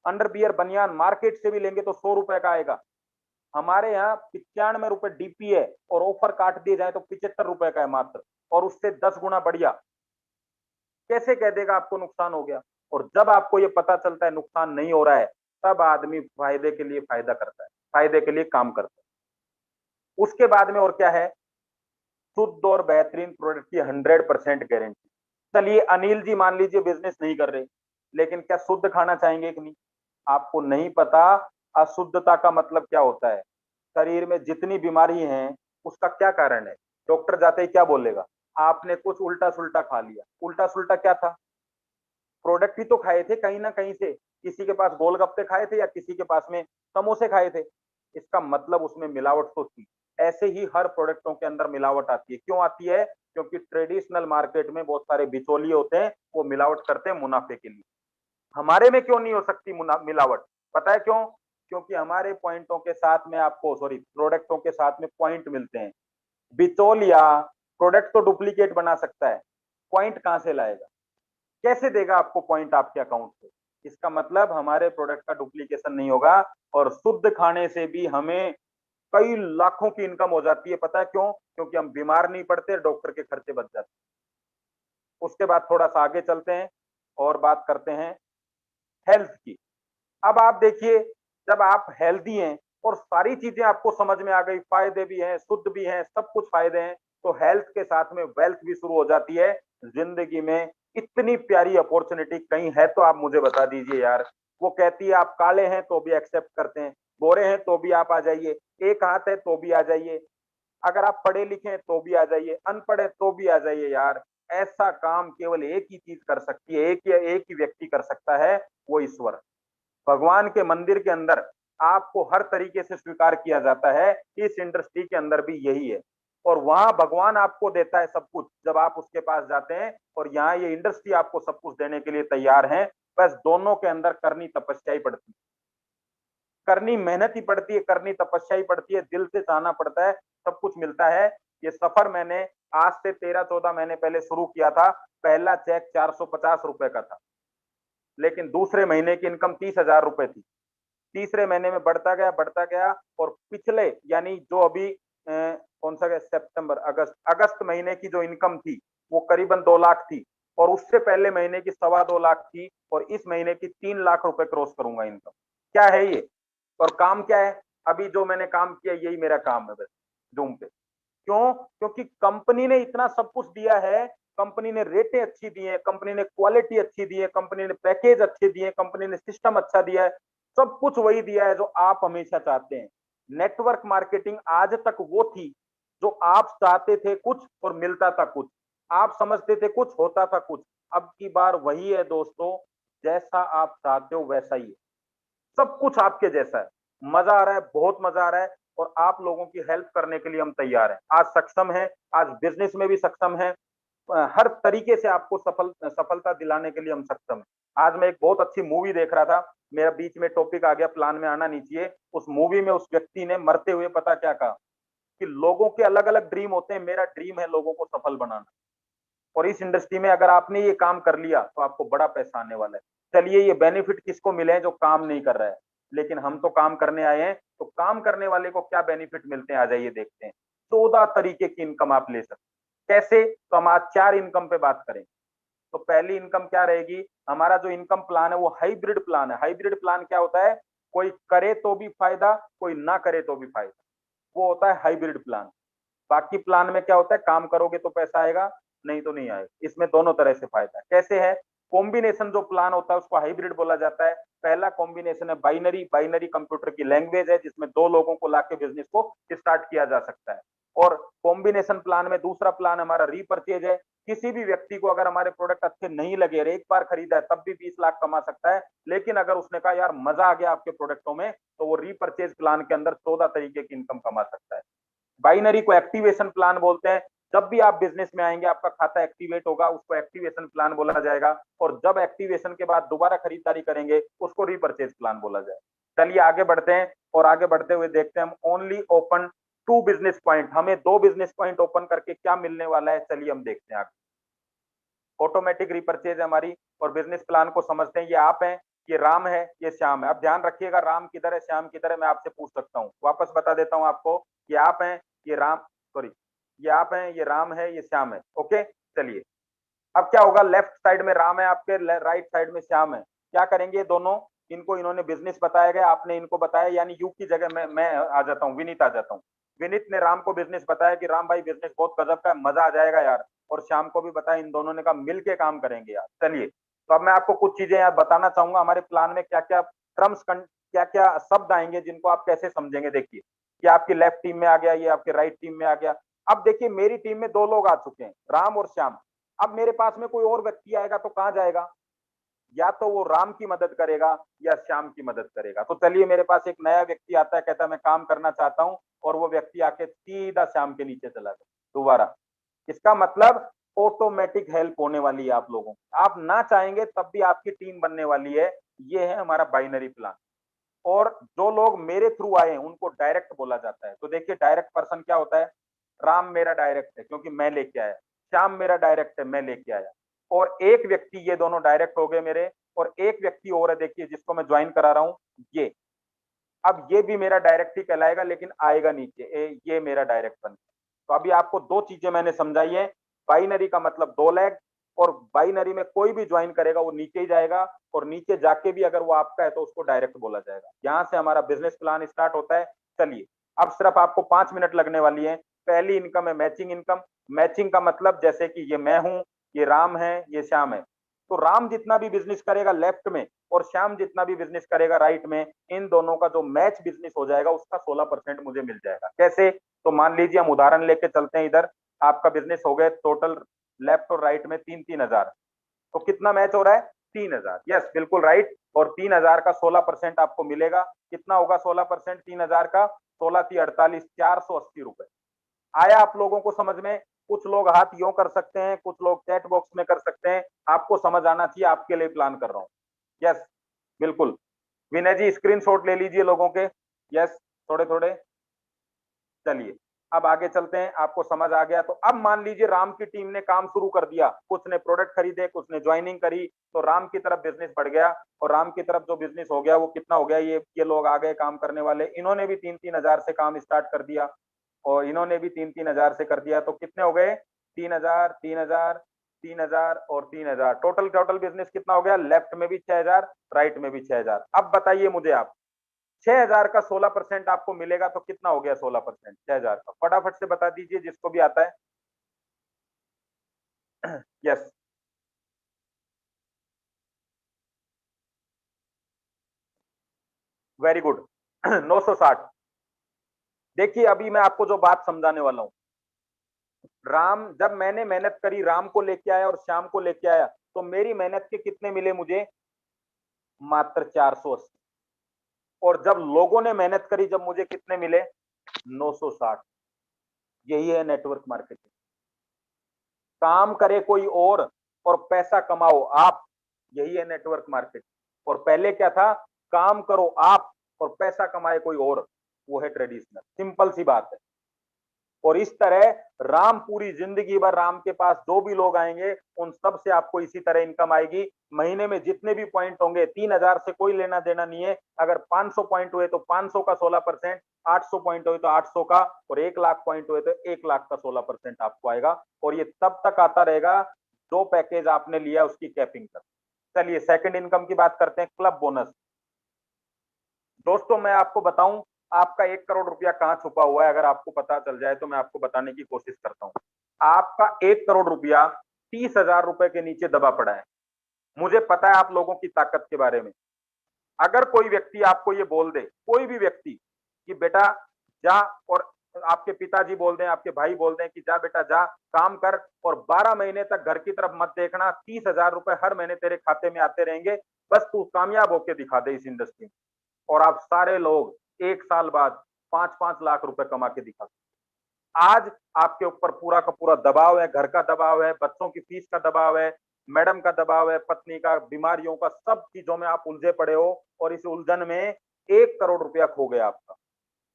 अंडरबियर बनियान मार्केट से भी लेंगे तो 100 रुपए का आएगा, हमारे यहाँ 95 रुपए डीपी है, और ऑफर काट दिए जाए तो 75 रुपए का है मात्र, और उससे 10 गुना बढ़िया। कैसे कह देगा आपको नुकसान हो गया? और जब आपको ये पता चलता है नुकसान नहीं हो रहा है, तब आदमी फायदे के लिए फायदा करता है, फायदे के लिए काम करता है। उसके बाद में और क्या है? शुद्ध और बेहतरीन प्रोडक्ट की 100% गारंटी। चलिए अनिल जी मान लीजिए बिजनेस नहीं कर रहे, लेकिन क्या शुद्ध खाना चाहेंगे कि नहीं? आपको नहीं पता अशुद्धता का मतलब क्या होता है। शरीर में जितनी बीमारी है उसका क्या कारण है? डॉक्टर जाते ही क्या बोलेगा? आपने कुछ उल्टा सुल्टा खा लिया। उल्टा सुल्टा क्या था? प्रोडक्ट ही तो खाए थे कहीं ना कहीं से। किसी के पास गोलगप्पे खाए थे या किसी के पास में समोसे खाए थे। इसका मतलब उसमें मिलावट तो थी। ऐसे ही हर प्रोडक्टों के अंदर मिलावट आती है। क्यों आती है? क्योंकि ट्रेडिशनल मार्केट में बहुत सारे बिचौलिए होते हैं, वो मिलावट करते हैं मुनाफे के लिए। हमारे में क्यों नहीं हो सकती मिलावट? पता है क्यों? क्योंकि हमारे पॉइंटों के साथ में आपको सॉरी प्रोडक्टों के साथ में पॉइंट मिलते हैं। बिचौलिया प्रोडक्ट तो डुप्लीकेट बना सकता है, पॉइंट कहां से लाएगा? कैसे देगा आपको पॉइंट आपके अकाउंट से? इसका मतलब हमारे प्रोडक्ट का डुप्लीकेशन नहीं होगा। और शुद्ध खाने से भी हमें कई लाखों की इनकम हो जाती है। पता है क्यों? क्योंकि हम बीमार नहीं पड़ते, डॉक्टर के खर्चे बच जाते हैं। उसके बाद थोड़ा सा आगे चलते हैं और बात करते हैं हेल्थ की। अब आप देखिए, जब आप हेल्दी हैं और सारी चीजें आपको समझ में आ गई, फायदे भी हैं, शुद्ध भी हैं, सब कुछ फायदे हैं, तो हेल्थ के साथ में वेल्थ भी शुरू हो जाती है। जिंदगी में इतनी प्यारी अपॉर्चुनिटी कहीं है तो आप मुझे बता दीजिए यार। वो कहती है आप काले हैं तो भी एक्सेप्ट करते हैं, गोरे हैं तो भी आप आ जाइए, एक हाथ है तो भी आ जाइए, अगर आप पढ़े लिखे हैं तो भी आ जाइए, अनपढ़ है तो भी आ जाइए यार। ऐसा काम केवल एक ही चीज कर सकती है, एक ही व्यक्ति कर सकता है, वो ईश्वर। भगवान के मंदिर के अंदर आपको हर तरीके से स्वीकार किया जाता है। इस इंडस्ट्री के अंदर भी यही है। और वहां भगवान आपको देता है सब कुछ जब आप उसके पास जाते हैं, और यहाँ ये इंडस्ट्री आपको सब कुछ देने के लिए तैयार है। बस दोनों के अंदर करनी तपस्या ही पड़ती है, करनी मेहनत ही पड़ती है, करनी तपस्या ही पड़ती है, दिल से चाहना पड़ता है, सब कुछ मिलता है। ये सफर मैंने आज से 13-14 महीने पहले शुरू किया था। पहला चेक 450 रुपए का था, लेकिन दूसरे महीने की इनकम 30,000 रुपए थी। तीसरे महीने में बढ़ता गया। और पिछले यानी जो अभी कौन सा सितंबर अगस्त अगस्त महीने की जो इनकम थी वो करीबन 2 लाख थी। और उससे पहले महीने की 2.25 लाख थी। और इस महीने की 3 लाख रुपए क्रॉस करूंगा इनकम। क्या है ये? और काम क्या है? अभी जो मैंने काम किया यही मेरा काम है बस, जूम पे। क्यों? क्योंकि कंपनी ने इतना सब कुछ दिया है। कंपनी ने रेटें अच्छी दी है, कंपनी ने क्वालिटी अच्छी दी है, कंपनी ने पैकेज अच्छे दिए हैं, कंपनी ने सिस्टम अच्छा दिया है। सब कुछ वही दिया है जो आप हमेशा चाहते हैं। नेटवर्क मार्केटिंग आज तक वो थी जो आप चाहते थे कुछ और मिलता था कुछ, आप समझते थे कुछ होता था कुछ। अब की बार वही है दोस्तों, जैसा आप चाहते हो वैसा ही है, सब कुछ आपके जैसा है। मजा आ रहा है, बहुत मजा आ रहा है। और आप लोगों की हेल्प करने के लिए हम तैयार हैं। आज सक्षम है, आज बिजनेस में भी सक्षम है, हर तरीके से आपको सफलता दिलाने के लिए हम सक्षम हैं। आज मैं एक बहुत अच्छी मूवी देख रहा था, मेरा बीच में टॉपिक आ गया, प्लान में आना नहीं चाहिए। उस मूवी में उस व्यक्ति ने मरते हुए पता क्या कहा? कि लोगों के अलग अलग ड्रीम होते हैं, मेरा ड्रीम है लोगों को सफल बनाना। और इस इंडस्ट्री में अगर आपने ये काम कर लिया तो आपको बड़ा पैसा आने वाला है। चलिए ये बेनिफिट किसको मिले हैं? जो काम नहीं कर रहा है, लेकिन हम तो काम करने आए हैं। तो काम करने वाले को क्या बेनिफिट मिलते हैं, आ जाइए देखते हैं। 14 तरीके की इनकम आप ले सकते हैं। कैसे? तो हम आज 4 इनकम पे बात करें। तो पहली इनकम क्या रहेगी? हमारा जो इनकम प्लान है वो हाइब्रिड प्लान है। हाइब्रिड प्लान क्या होता है? कोई करे तो भी फायदा, कोई ना करे तो भी फायदा, वो होता है हाइब्रिड प्लान। बाकी प्लान में क्या होता है? काम करोगे तो पैसा आएगा, नहीं तो नहीं आएगा। इसमें दोनों तरह से फायदा है। कैसे है? कॉम्बिनेशन जो प्लान होता है उसको हाइब्रिड बोला जाता है। पहला कॉम्बिनेशन है बाइनरी। बाइनरी कंप्यूटर की लैंग्वेज है जिसमें दो लोगों को लाके बिजनेस को स्टार्ट किया जा सकता है। और कॉम्बिनेशन प्लान में दूसरा प्लान हमारा रीपर्चेज है। किसी भी व्यक्ति को अगर हमारे प्रोडक्ट अच्छे नहीं लगे और एक बार खरीदा है तब भी 20 लाख कमा सकता है। लेकिन अगर उसने कहा यार मजा आ गया आपके प्रोडक्टों में, तो वो रीपर्चेज प्लान के अंदर 14 तरीके की इनकम कमा सकता है। बाइनरी को एक्टिवेशन प्लान बोलते हैं। जब भी आप बिजनेस में आएंगे आपका खाता एक्टिवेट होगा, उसको एक्टिवेशन प्लान बोला जाएगा। और जब एक्टिवेशन के बाद दोबारा खरीदारी करेंगे उसको रीपर्चेज प्लान बोला जाएगा। चलिए आगे बढ़ते हैं। और आगे बढ़ते हुए देखते हैं हम ओनली ओपन 2 बिजनेस पॉइंट, हमें 2 बिजनेस पॉइंट ओपन करके क्या मिलने वाला है। चलिए हम देखते हैं आगे। ऑटोमेटिक रिपर्चेज है हमारी। और बिजनेस प्लान को समझते हैं। ये आप हैं, ये राम है, ये श्याम है। अब ध्यान रखिएगा, राम किधर है श्याम किधर है मैं आपसे पूछ सकता हूँ, वापस बता देता हूँ आपको। ये आप हैं, ये राम, सॉरी, ये आप हैं, ये राम है, ये श्याम है। ओके, चलिए अब क्या होगा, लेफ्ट साइड में राम है आपके, राइट साइड में श्याम है, क्या करेंगे ये दोनों, इनको इन्होंने बिजनेस बताया गया, आपने इनको बताया, यानी यू की जगह मैं आ जाता हूँ, विनीत आ जाता हूँ। विनीत ने राम को बिजनेस बताया कि राम भाई बिजनेस बहुत गजब का है, मजा आ जाएगा यार, और श्याम को भी बताया, इन दोनों ने कहा मिल के काम करेंगे यार, चलिए। तो अब मैं आपको कुछ चीजें यार बताना चाहूंगा, हमारे प्लान में क्या क्या टर्म्स, क्या क्या शब्द आएंगे जिनको आप कैसे समझेंगे। देखिए, ये आपकी लेफ्ट टीम में आ गया, ये आपके राइट टीम में आ गया। अब देखिए, मेरी टीम में दो लोग आ चुके हैं, राम और श्याम। अब मेरे पास में कोई और व्यक्ति आएगा तो कहां जाएगा, या तो वो राम की मदद करेगा या श्याम की मदद करेगा। तो चलिए, मेरे पास एक नया व्यक्ति आता है, कहता है मैं काम करना चाहता हूं, और वो व्यक्ति आके सीधा श्याम के नीचे चला गया दोबारा। इसका मतलब ऑटोमेटिक हेल्प होने वाली है आप लोगों को, आप ना चाहेंगे तब भी आपकी टीम बनने वाली है। ये है हमारा बाइनरी प्लान। और जो लोग मेरे थ्रू आए हैं उनको डायरेक्ट बोला जाता है। तो देखिए, डायरेक्ट पर्सन क्या होता है, राम मेरा डायरेक्ट है क्योंकि मैं लेके आया, श्याम मेरा डायरेक्ट है, मैं लेके आया, और एक व्यक्ति, ये दोनों डायरेक्ट हो गए मेरे, और एक व्यक्ति और है, देखिए जिसको मैं ज्वाइन करा रहा हूं, ये। अब ये भी मेरा डायरेक्ट ही कहलाएगा, लेकिन आएगा नीचे, ये मेरा डायरेक्ट बन। तो अभी आपको दो चीजें मैंने समझाई है। बाइनरी का मतलब दो लेग, और बाइनरी में कोई भी ज्वाइन करेगा वो नीचे ही जाएगा, और नीचे जाके भी अगर वो आपका है तो उसको डायरेक्ट बोला जाएगा। यहां से हमारा बिजनेस प्लान स्टार्ट होता है। चलिए, अब सिर्फ आपको 5 मिनट लगने वाली है। पहली इनकम है मैचिंग इनकम। मैचिंग का मतलब जैसे कि ये मैं हूं, ये राम है, ये श्याम है, तो राम जितना भी बिजनेस करेगा लेफ्ट में, और श्याम जितना भी बिजनेस करेगा राइट में, इन दोनों का जो मैच बिजनेस हो जाएगा उसका 16% मुझे मिल जाएगा। कैसे, तो मान लीजिए हम उदाहरण लेके चलते हैं। इधर आपका बिजनेस हो गए टोटल लेफ्ट और राइट में 3-3 हजार, तो कितना मैच हो रहा है, 3 हजार। यस, बिल्कुल राइट। और 3 हजार का 16% आपको मिलेगा। कितना होगा 16%, 3 हजार का 16×3 = 48, 480 रुपए। आया आप लोगों को समझ में? कुछ लोग हाथ यूं कर सकते हैं, कुछ लोग चैट बॉक्स में कर सकते हैं, आपको समझ आना चाहिए, आपके लिए प्लान कर रहा हूं। यस, बिल्कुल। विनय जी स्क्रीनशॉट ले लीजिए लोगों के। यस, थोड़े थोड़े। चलिए, अब आगे चलते हैं, आपको समझ आ गया। तो अब मान लीजिए राम की टीम ने काम शुरू कर दिया, कुछ ने प्रोडक्ट खरीदे, कुछ ने ज्वाइनिंग करी, तो राम की तरफ बिजनेस बढ़ गया। और राम की तरफ जो बिजनेस हो गया वो कितना हो गया, ये लोग आ गए काम करने वाले, इन्होंने भी 3-3 हजार से काम स्टार्ट कर दिया, और इन्होंने भी 3-3 हजार से कर दिया। तो कितने हो गए, 3 हजार, 3 हजार, 3 हजार और 3 हजार। टोटल टोटल बिजनेस कितना हो गया, लेफ्ट में भी 6 हजार, राइट में भी 6 हजार। अब बताइए मुझे आप, 6 हजार का 16% आपको मिलेगा तो कितना हो गया 16%, 6 हजार का, फटाफट से बता दीजिए जिसको भी आता है। Yes, very good. 960। देखिए, अभी मैं आपको जो बात समझाने वाला हूं, राम, जब मैंने मेहनत करी, राम को लेके आया और श्याम को लेके आया, तो मेरी मेहनत के कितने मिले मुझे, मात्र 480। और जब लोगों ने मेहनत करी, जब मुझे कितने मिले, 960। यही है नेटवर्क मार्केटिंग। काम करे कोई और पैसा कमाओ आप, यही है नेटवर्क मार्केटिंग। और पहले क्या था, काम करो आप और पैसा कमाए कोई और, वो है ट्रेडिशनल। सिंपल सी बात है। और इस तरह राम पूरी जिंदगी भर, राम के पास जो भी लोग आएंगे उन सब से आपको इसी तरह इनकम आएगी। महीने में जितने भी पॉइंट होंगे, 3 हजार से कोई लेना देना नहीं है। अगर 500 पॉइंट हुए तो 500 का 16%, 800 पॉइंट हुए तो 800 का, और 1 लाख पॉइंट हुए तो 1 लाख का 16% आपको आएगा। और ये तब तक आता रहेगा जो पैकेज आपने लिया उसकी कैपिंग तक। चलिए, सेकंड इनकम की बात करते हैं, क्लब बोनस। दोस्तों, मैं आपको बताऊं, आपका 1 करोड़ रुपया कहां छुपा हुआ है, अगर आपको पता चल जाए तो मैं आपको बताने की कोशिश करता हूं। आपका 1 करोड़ रुपया 30 हजार रुपए के नीचे दबा पड़ा है। मुझे पता है आप लोगों की ताकत के बारे में। अगर कोई व्यक्ति आपको ये बोल दे, कोई भी व्यक्ति, कि बेटा जा, और आपके पिताजी बोल दें, आपके भाई बोल दें कि जा बेटा जा, काम कर, और 12 महीने तक घर की तरफ मत देखना, 30 हजार रुपए हर महीने तेरे खाते में आते रहेंगे, बस तू कामयाब होके दिखा दे इस इंडस्ट्री में, और आप सारे लोग 1 साल बाद 5-5 लाख रुपए कमा के दिखा। आज आपके ऊपर पूरा का पूरा दबाव है, घर का दबाव है, बच्चों की फीस का दबाव है, मैडम का दबाव है, पत्नी का, बीमारियों का, सब चीजों में आप उलझे पड़े हो, और इस उलझन में 1 करोड़ रुपया खो गया आपका।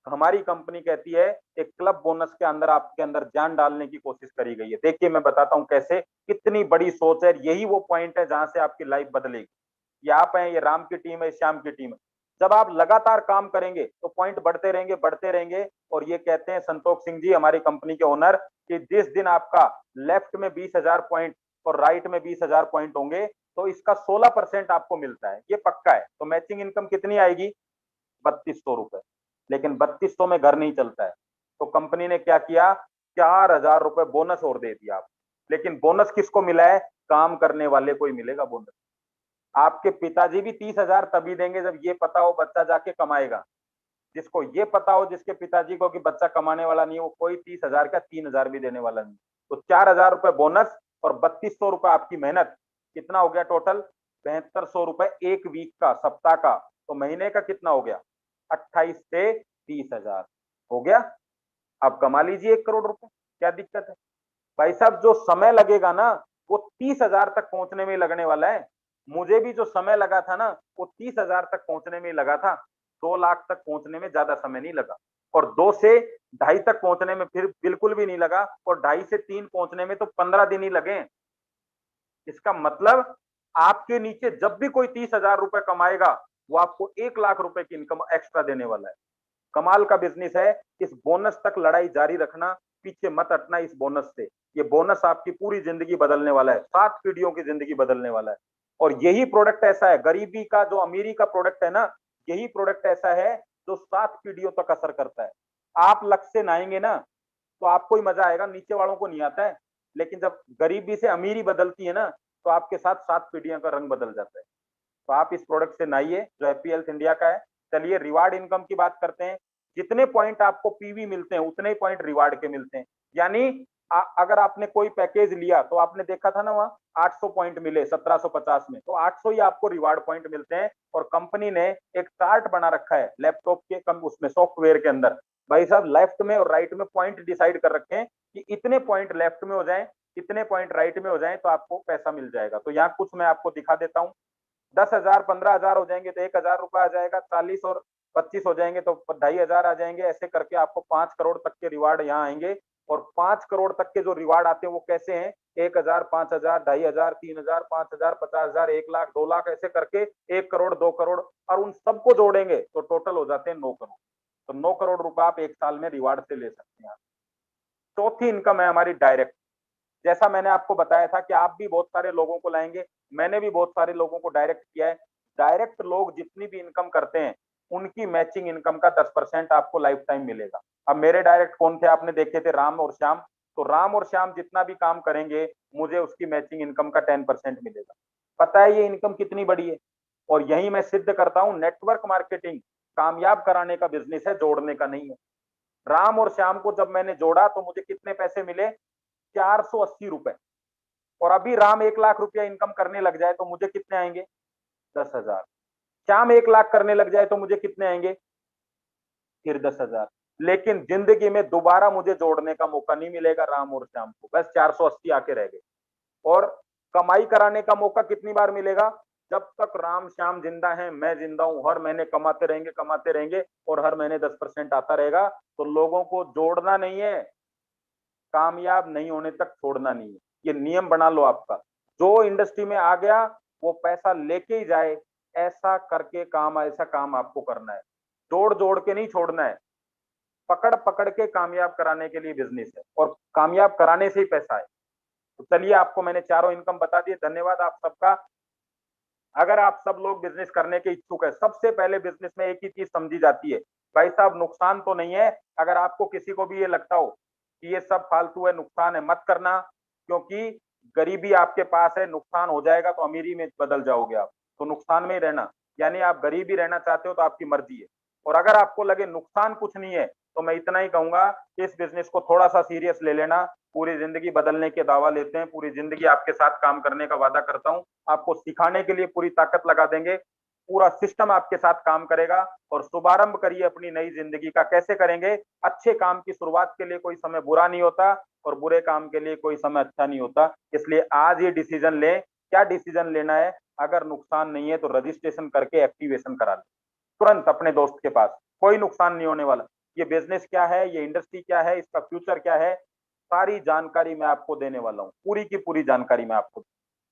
हमारी कंपनी कहती है एक क्लब बोनस के अंदर आपके अंदर जान डालने की कोशिश करी गई है। देखिए, मैं बताता हूं कैसे, कितनी बड़ी सोच है। यही वो पॉइंट है जहां से आपकी लाइफ बदलेगी। ये आप हैं, ये राम की टीम है, श्याम की टीम है। जब आप लगातार काम करेंगे तो पॉइंट बढ़ते रहेंगे, बढ़ते रहेंगे। और ये कहते हैं संतोष सिंह जी, हमारी कंपनी के ओनर, कि जिस दिन आपका लेफ्ट में 20 हजार पॉइंट, और राइट में 20,000 पॉइंट होंगे, तो इसका 16% आपको मिलता है, ये पक्का है। तो मैचिंग इनकम कितनी आएगी? 3200 रुपए। लेकिन 3200 में घर नहीं चलता है, तो कंपनी ने क्या किया, 4000 रुपए बोनस और दे दिया आप। लेकिन बोनस किसको मिला है? काम करने वाले को ही मिलेगा बोनस। आपके पिताजी भी 30,000 तभी देंगे जब ये पता हो बच्चा जाके कमाएगा। जिसको ये पता हो, जिसके पिताजी को कि बच्चा कमाने वाला नहीं है, वो कोई 30,000 का 3,000 भी देने वाला नहीं। तो 4,000 रुपए बोनस और 3200 रुपए आपकी मेहनत, कितना हो गया टोटल? 7200 रुपए एक वीक का, सप्ताह का। तो महीने का कितना हो गया? 28 से 30,000 हो गया। अब कमा लीजिए 1 करोड़ रुपए, क्या दिक्कत है? भाई साहब, जो समय लगेगा ना, वो 30,000 तक पहुंचने में लगने वाला है। मुझे भी जो समय लगा था ना, वो 30,000 तक पहुंचने में लगा था। 2 लाख तक पहुंचने में ज्यादा समय नहीं लगा, और 2 से 2.5 तक पहुंचने में फिर बिल्कुल भी नहीं लगा, और 2.5 से 3 पहुंचने में तो 15 दिन ही लगे। इसका मतलब आपके नीचे जब भी कोई 30,000 रुपए कमाएगा, वो आपको 1 लाख रुपए की इनकम एक्स्ट्रा देने वाला है। कमाल का बिजनेस है। इस बोनस तक लड़ाई जारी रखना, पीछे मत हटना इस बोनस से। ये बोनस आपकी पूरी जिंदगी बदलने वाला है, 7 पीढ़ियों की जिंदगी बदलने वाला है। और यही प्रोडक्ट ऐसा है, गरीबी का जो अमीरी का प्रोडक्ट है ना, यही प्रोडक्ट ऐसा है जो 7 पीढ़ियों तक असर करता है। आप लक्ष्य से नहाएंगे ना, तो आपको ही मजा आएगा, नीचे वालों को नहीं आता है। लेकिन जब गरीबी से अमीरी बदलती है ना, तो आपके साथ 7 पीढ़ियों का रंग बदल जाता है। तो आप इस प्रोडक्ट से नहाइए जो हैप्पी हेल्थ इंडिया का है। चलिए रिवार्ड इनकम की बात करते हैं। जितने पॉइंट आपको पीवी मिलते हैं, उतने ही पॉइंट रिवार्ड के मिलते हैं। यानी अगर आपने कोई पैकेज लिया, तो आपने देखा था ना, वहां 800 पॉइंट मिले 1750 में, तो 800 ही आपको रिवार्ड पॉइंट मिलते हैं। और कंपनी ने एक चार्ट बना रखा है लैपटॉप के कम उसमें सॉफ्टवेयर के अंदर। भाई साहब, लेफ्ट में और राइट में पॉइंट डिसाइड कर रखे हैं कि इतने पॉइंट लेफ्ट में हो जाए, इतने पॉइंट राइट में हो जाए, तो आपको पैसा मिल जाएगा। तो यहाँ कुछ मैं आपको दिखा देता हूँ। 10,000 15,000 हो जाएंगे तो 1,000 रुपए आ जाएगा, 40 और 25 हो जाएंगे तो 2,500 आ जाएंगे। ऐसे करके आपको 5 करोड़ तक के रिवार्ड यहाँ आएंगे। और 5 करोड़ तक के जो रिवार्ड आते हैं वो कैसे हैं? 1,000 5,000 2,500 3,000 5,000 50,000 1 लाख 2 लाख, ऐसे करके 1 करोड़ 2 करोड़, और उन सबको जोड़ेंगे तो टोटल हो जाते हैं 9 करोड़। तो 9 करोड़ रुपए आप एक साल में रिवार्ड से ले सकते हैं। चौथी इनकम है हमारी डायरेक्ट। जैसा मैंने आपको बताया था कि आप भी बहुत सारे लोगों को लाएंगे, मैंने भी बहुत सारे लोगों को डायरेक्ट किया है। डायरेक्ट लोग जितनी भी इनकम करते हैं, उनकी मैचिंग इनकम का 10% आपको लाइफ टाइम मिलेगा। अब मेरे डायरेक्ट कौन थे? आपने देखे थे राम और श्याम। तो राम और श्याम जितना भी काम करेंगे, मुझे उसकी मैचिंग इनकम का 10% मिलेगा। पता है ये इनकम कितनी बड़ी है? और यही मैं सिद्ध करता हूं, नेटवर्क मार्केटिंग कामयाब कराने का बिजनेस है, जोड़ने का नहीं है। राम और श्याम को जब मैंने जोड़ा तो मुझे कितने पैसे मिले? 480 रुपए। और अभी राम 1 लाख रुपया इनकम करने लग जाए तो मुझे कितने आएंगे? 10,000। श्याम 1 लाख करने लग जाए तो मुझे कितने आएंगे? फिर 10,000। लेकिन जिंदगी में दोबारा मुझे जोड़ने का मौका नहीं मिलेगा राम और श्याम को, बस 480 आके रह गए। और कमाई कराने का मौका कितनी बार मिलेगा? जब तक राम श्याम जिंदा है, मैं जिंदा हूं, हर महीने कमाते रहेंगे और हर महीने 10% आता रहेगा। तो लोगों को जोड़ना नहीं है, कामयाब नहीं होने तक छोड़ना नहीं है। ये नियम बना लो आपका। जो इंडस्ट्री में आ गया वो पैसा लेके ही जाए, ऐसा करके काम, ऐसा काम आपको करना है। जोड़ जोड़ के नहीं छोड़ना है, पकड़ पकड़ के कामयाब कराने के लिए बिजनेस है, और कामयाब कराने से ही पैसा है। तो चलिए, आपको मैंने चारों इनकम बता दिए। धन्यवाद आप सबका। अगर आप सब लोग बिजनेस करने के इच्छुक है, सबसे पहले बिजनेस में एक ही चीज समझी जाती है, भाई साहब नुकसान तो नहीं है। अगर आपको किसी को भी ये लगता हो कि ये सब फालतू है, नुकसान है, मत करना। क्योंकि गरीबी आपके पास है, नुकसान हो जाएगा तो अमीरी में बदल जाओगे आप। तो नुकसान में ही रहना, यानी आप गरीबी रहना चाहते हो तो आपकी मर्जी है। और अगर आपको लगे नुकसान कुछ नहीं है, तो मैं इतना ही कहूंगा कि इस बिजनेस को थोड़ा सा सीरियस ले लेना। पूरी जिंदगी बदलने के दावा लेते हैं, पूरी जिंदगी आपके साथ काम करने का वादा करता हूं। आपको सिखाने के लिए पूरी ताकत लगा देंगे, पूरा सिस्टम आपके साथ काम करेगा। और शुभारंभ करिए अपनी नई जिंदगी का। कैसे करेंगे? अच्छे काम की शुरुआत के लिए कोई समय बुरा नहीं होता, और बुरे काम के लिए कोई समय अच्छा नहीं होता। इसलिए आज ये डिसीजन लें। क्या डिसीजन लेना है? अगर नुकसान नहीं है तो रजिस्ट्रेशन करके एक्टिवेशन करा लें तुरंत अपने दोस्त के पास। कोई नुकसान नहीं होने वाला। ये बिजनेस क्या है, ये इंडस्ट्री क्या है, इसका फ्यूचर क्या है, सारी जानकारी मैं आपको देने वाला हूँ, पूरी की पूरी जानकारी मैं आपको।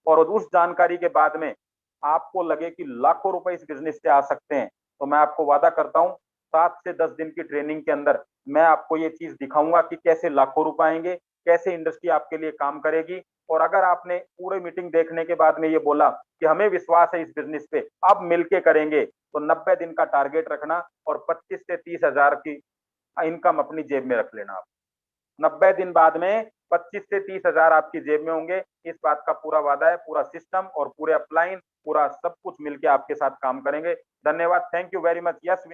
और उस जानकारी के बाद में आपको लगे कि लाखों रुपए इस बिजनेस से आ सकते हैं, तो मैं आपको वादा करता हूँ 7 से 10 दिन की ट्रेनिंग के अंदर मैं आपको ये चीज दिखाऊंगा कि कैसे लाखों रुपए आएंगे, कैसे इंडस्ट्री आपके लिए काम करेगी। और अगर आपने पूरे मीटिंग देखने के बाद में ये बोला कि हमें विश्वास है इस बिजनेस पे, अब मिलके करेंगे, तो 90 दिन का टारगेट रखना और 25 से 30 हजार की इनकम अपनी जेब में रख लेना आप। 90 दिन बाद में 25 से 30 हजार आपकी जेब में होंगे। इस बात का पूरा वादा है, पूरा सिस्टम और पूरे अपलाइन पूरा सब कुछ मिलके आपके साथ काम करेंगे। धन्यवाद, thank you very much. Yes.